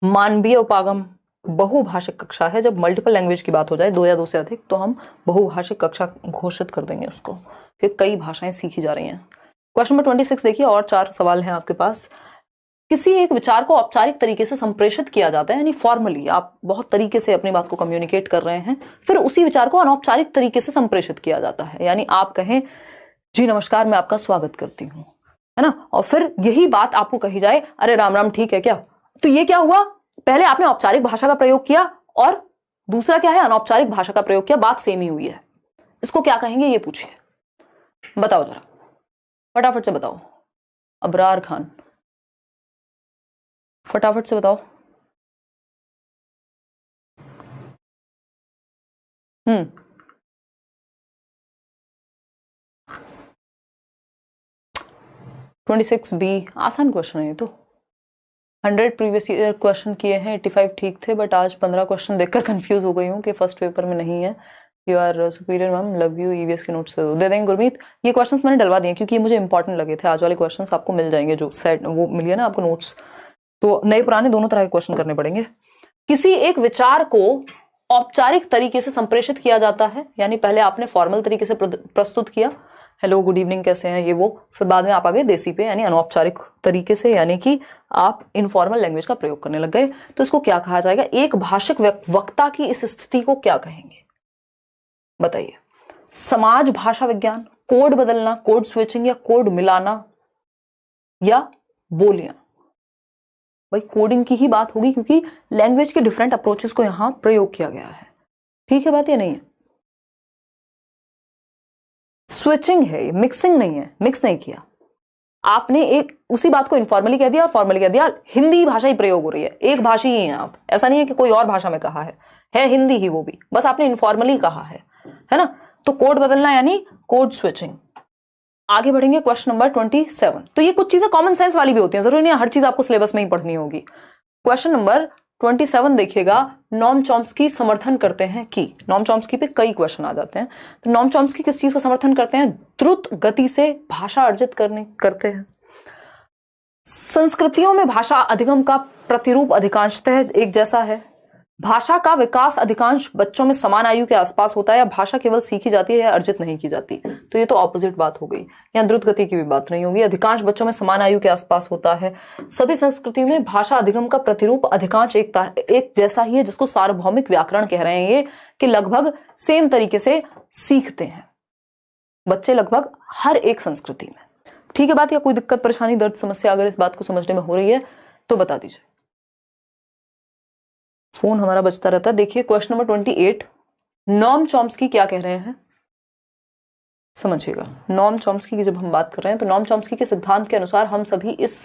मानवीय उपागम, बहुभाषिक कक्षा है। जब मल्टीपल लैंग्वेज की बात हो जाए, 2 या 2 से अधिक, तो हम बहुभाषिक कक्षा घोषित कर देंगे उसको, कि कई भाषाएं सीखी जा रही हैं। क्वेश्चन नंबर 26 देखिए, और 4 सवाल हैं आपके पास। किसी एक विचार को औपचारिक तरीके से संप्रेषित किया जाता है, यानी फॉर्मली आप बहुत तरीके से अपनी बात को कम्युनिकेट कर रहे हैं, फिर उसी विचार को अनौपचारिक तरीके से संप्रेषित किया जाता है। यानी आप कहें, जी नमस्कार, मैं आपका स्वागत करती हूँ, है ना, और फिर यही बात आपको कही जाए, अरे राम राम ठीक है क्या, तो ये क्या हुआ? पहले आपने औपचारिक भाषा का प्रयोग किया और दूसरा क्या है, अनौपचारिक भाषा का प्रयोग किया, बात सेम ही हुई है। इसको क्या कहेंगे ये पूछिए, बताओ जरा, फटाफट से बताओ। अबरार खान, फटाफट से बताओ। हम्म 26B आसान क्वेश्चन है ये तो। 100 प्रीवियस ईयर क्वेश्चन किए हैं, 85 ठीक थे, बट आज 15 क्वेश्चन देखकर कंफ्यूज हो गई हूँ कि फर्स्ट पेपर में नहीं है। You are superior ma'am, love you, EVS के नोट्स दे देंगे गुरमीत। ये क्वेश्चंस मैंने डलवा दिए क्योंकि ये मुझे इंपॉर्टेंट लगे थे। आज वाले क्वेश्चंस आपको मिल जाएंगे, जो सेट वो मिलिए ना आपको नोट्स, तो नए पुराने दोनों तरह के क्वेश्चन करने पड़ेंगे। किसी एक विचार को औपचारिक तरीके से संप्रेषित किया जाता है, यानी पहले आपने फॉर्मल तरीके से प्रस्तुत किया, हेलो गुड इवनिंग कैसे हैं ये वो, फिर बाद में आप आगे देसी पे यानी अनौपचारिक तरीके से, यानी कि आप इनफॉर्मल लैंग्वेज का प्रयोग करने लग गए, तो इसको क्या कहा जाएगा? एक भाषिक वक्ता की इस स्थिति को क्या कहेंगे बताइए? समाज भाषा विज्ञान, कोड बदलना, कोड स्विचिंग, या कोड मिलाना, या बोलियां? भाई कोडिंग की ही बात होगी क्योंकि लैंग्वेज के डिफरेंट अप्रोचेस को यहां प्रयोग किया गया है। ठीक है बात, ये नहीं है स्विचिंग है, मिक्सिंग नहीं है, मिक्स नहीं किया आपने। एक उसी बात को इनफॉर्मली कह दिया और फॉर्मली कह दिया, हिंदी भाषा ही प्रयोग हो रही है, एक भाषा ही है आप, ऐसा नहीं है कि कोई और भाषा में कहा है हिंदी ही, वो भी बस आपने इनफॉर्मली कहा है ना। तो कोड बदलना यानी कोड स्विचिंग। आगे बढ़ेंगे क्वेश्चन नंबर 27। तो ये कुछ चीजें कॉमन सेंस वाली भी होती हैं, जरूरी नहीं है हर चीज आपको सिलेबस में ही पढ़नी होगी। क्वेश्चन नंबर 27 देखिएगा, नॉम चॉम्स्की समर्थन करते हैं कि, नॉम चॉम्स्की पे कई क्वेश्चन आ जाते हैं, तो नॉम चॉम्स्की किस चीज का समर्थन करते हैं? द्रुत गति से भाषा अर्जित करते हैं। संस्कृतियों में भाषा अधिगम का प्रतिरूप अधिकांशतः एक जैसा है। भाषा का विकास अधिकांश बच्चों में समान आयु के आसपास होता है, या भाषा केवल सीखी जाती है या अर्जित नहीं की जाती। तो ये तो ऑपोजिट बात हो गई, यहाँ द्रुत गति की भी बात नहीं होगी। अधिकांश बच्चों में समान आयु के आसपास होता है। सभी संस्कृतियों में भाषा अधिगम का प्रतिरूप अधिकांश एक जैसा ही है, जिसको सार्वभौमिक व्याकरण कह रहे हैं ये, कि लगभग सेम तरीके से सीखते हैं बच्चे लगभग हर एक संस्कृति में। ठीक है बात, या कोई दिक्कत परेशानी दर्द समस्या अगर इस बात को समझने में हो रही है तो बता दीजिए। फोन हमारा बजता रहता है। देखिए क्वेश्चन नंबर 28, नॉम चॉम्स्की क्या कह रहे हैं समझिएगा। नॉम चॉम्स्की की जब हम बात कर रहे हैं तो नॉम चॉम्स्की के सिद्धांत के अनुसार हम सभी इस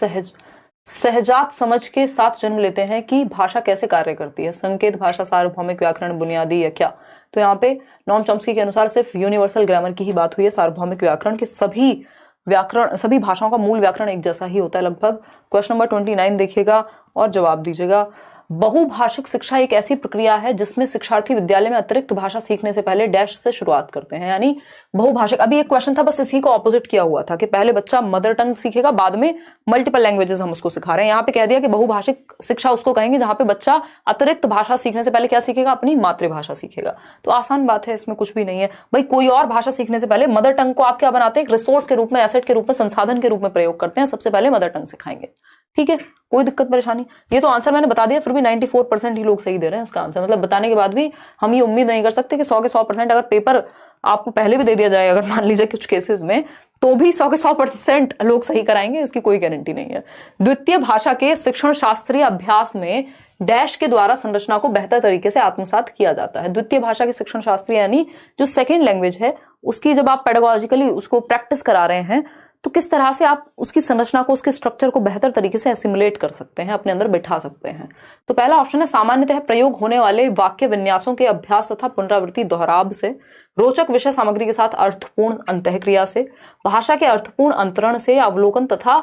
सहजात समझ के साथ जन्म लेते हैं कि भाषा कैसे कार्य करती है, संकेत भाषा, सार्वभौमिक व्याकरण, बुनियादी, या क्या। तो यहाँ पे नॉम चॉम्स्की के अनुसार सिर्फ यूनिवर्सल ग्रामर की ही बात हुई है। सार्वभौमिक व्याकरण के सभी भाषाओं का मूल व्याकरण एक जैसा ही होता है लगभग। क्वेश्चन नंबर 29 देखिएगा और जवाब दीजिएगा। बहुभाषिक शिक्षा एक ऐसी प्रक्रिया है जिसमें शिक्षार्थी विद्यालय में अतिरिक्त भाषा सीखने से पहले डैश से शुरुआत करते हैं, यानी बहुभाषिक। अभी एक क्वेश्चन था बस इसी को ऑपोजिट किया हुआ था कि पहले बच्चा मदर टंग सीखेगा, बाद में मल्टीपल लैंग्वेजेस हम उसको सिखा रहे हैं। यहाँ पे कह दिया कि बहुभाषिक शिक्षा उसको कहेंगे जहां पे बच्चा अतिरिक्त भाषा सीखने से पहले क्या सीखेगा? अपनी मातृभाषा सीखेगा। तो आसान बात है, इसमें कुछ भी नहीं है भाई। कोई और भाषा सीखने से पहले मदर टंग को आप क्या बनाते हैं? एक रिसोर्स के रूप में, एसेट के रूप में, संसाधन के रूप में प्रयोग करते हैं। सबसे पहले मदर टंग सिखाएंगे। ठीक है, कोई दिक्कत परेशानी? ये तो आंसर मैंने बता दिया, फिर भी 94% ही लोग सही दे रहे हैं इसका आंसर। मतलब बताने के बाद भी हम ये उम्मीद नहीं कर सकते कि 100 के 100%, अगर पेपर आपको पहले भी दे दिया जाए, अगर मान लीजिए कुछ केसेस में, तो भी 100 के 100% लोग सही कराएंगे, इसकी कोई गारंटी नहीं है। द्वितीय भाषा के शिक्षण शास्त्रीय अभ्यास में डैश के द्वारा संरचना को बेहतर तरीके से आत्मसात किया जाता है। द्वितीय भाषा के शिक्षण शास्त्रीय यानी जो सेकेंड लैंग्वेज है, उसकी जब आप पेडागोजिकली उसको प्रैक्टिस करा रहे हैं तो किस तरह से आप उसकी संरचना को, उसके स्ट्रक्चर को बेहतर तरीके से एसिमुलेट कर सकते हैं, अपने अंदर बैठा सकते हैं। तो पहला ऑप्शन है, सामान्यतः प्रयोग होने वाले वाक्य विन्यासों के अभ्यास तथा पुनरावृत्ति दोहराव से, रोचक विषय सामग्री के साथ अर्थपूर्ण अंतःक्रिया से, भाषा के अर्थपूर्ण अंतरण से, अवलोकन तथा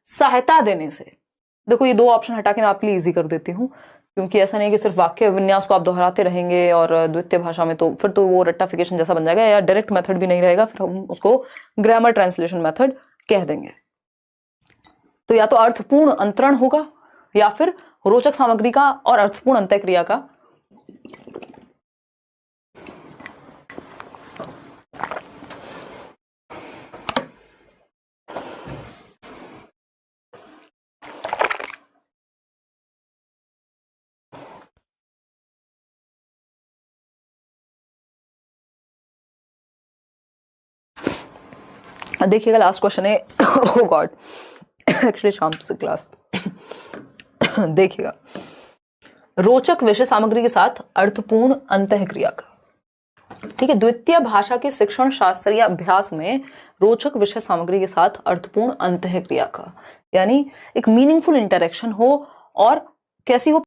सहायता देने से। देखो ये दो ऑप्शन हटा के मैं आपके लिए इजी कर देती हूँ, क्योंकि ऐसा नहीं कि सिर्फ वाक्य विन्यास को आप दोहराते रहेंगे और द्वितीय भाषा में तो फिर तो वो रट्टाफिकेशन जैसा बन जाएगा, या डायरेक्ट मेथड भी नहीं रहेगा, फिर हम उसको ग्रामर ट्रांसलेशन मेथड कह देंगे। तो या तो अर्थपूर्ण अंतरण होगा या फिर रोचक सामग्री का और अर्थपूर्ण अंतःक्रिया का। देखिएगा लास्ट क्वेश्चन है, ओह गॉड, एक्चुअली शाम से क्लास। देखिएगा, रोचक विषय सामग्री के साथ अर्थपूर्ण अंतःक्रिया का। ठीक है, द्वितीय भाषा के शिक्षण शास्त्रीय अभ्यास में रोचक विषय सामग्री के साथ अर्थपूर्ण अंतःक्रिया का, यानी एक मीनिंगफुल इंटरेक्शन हो और कैसी हो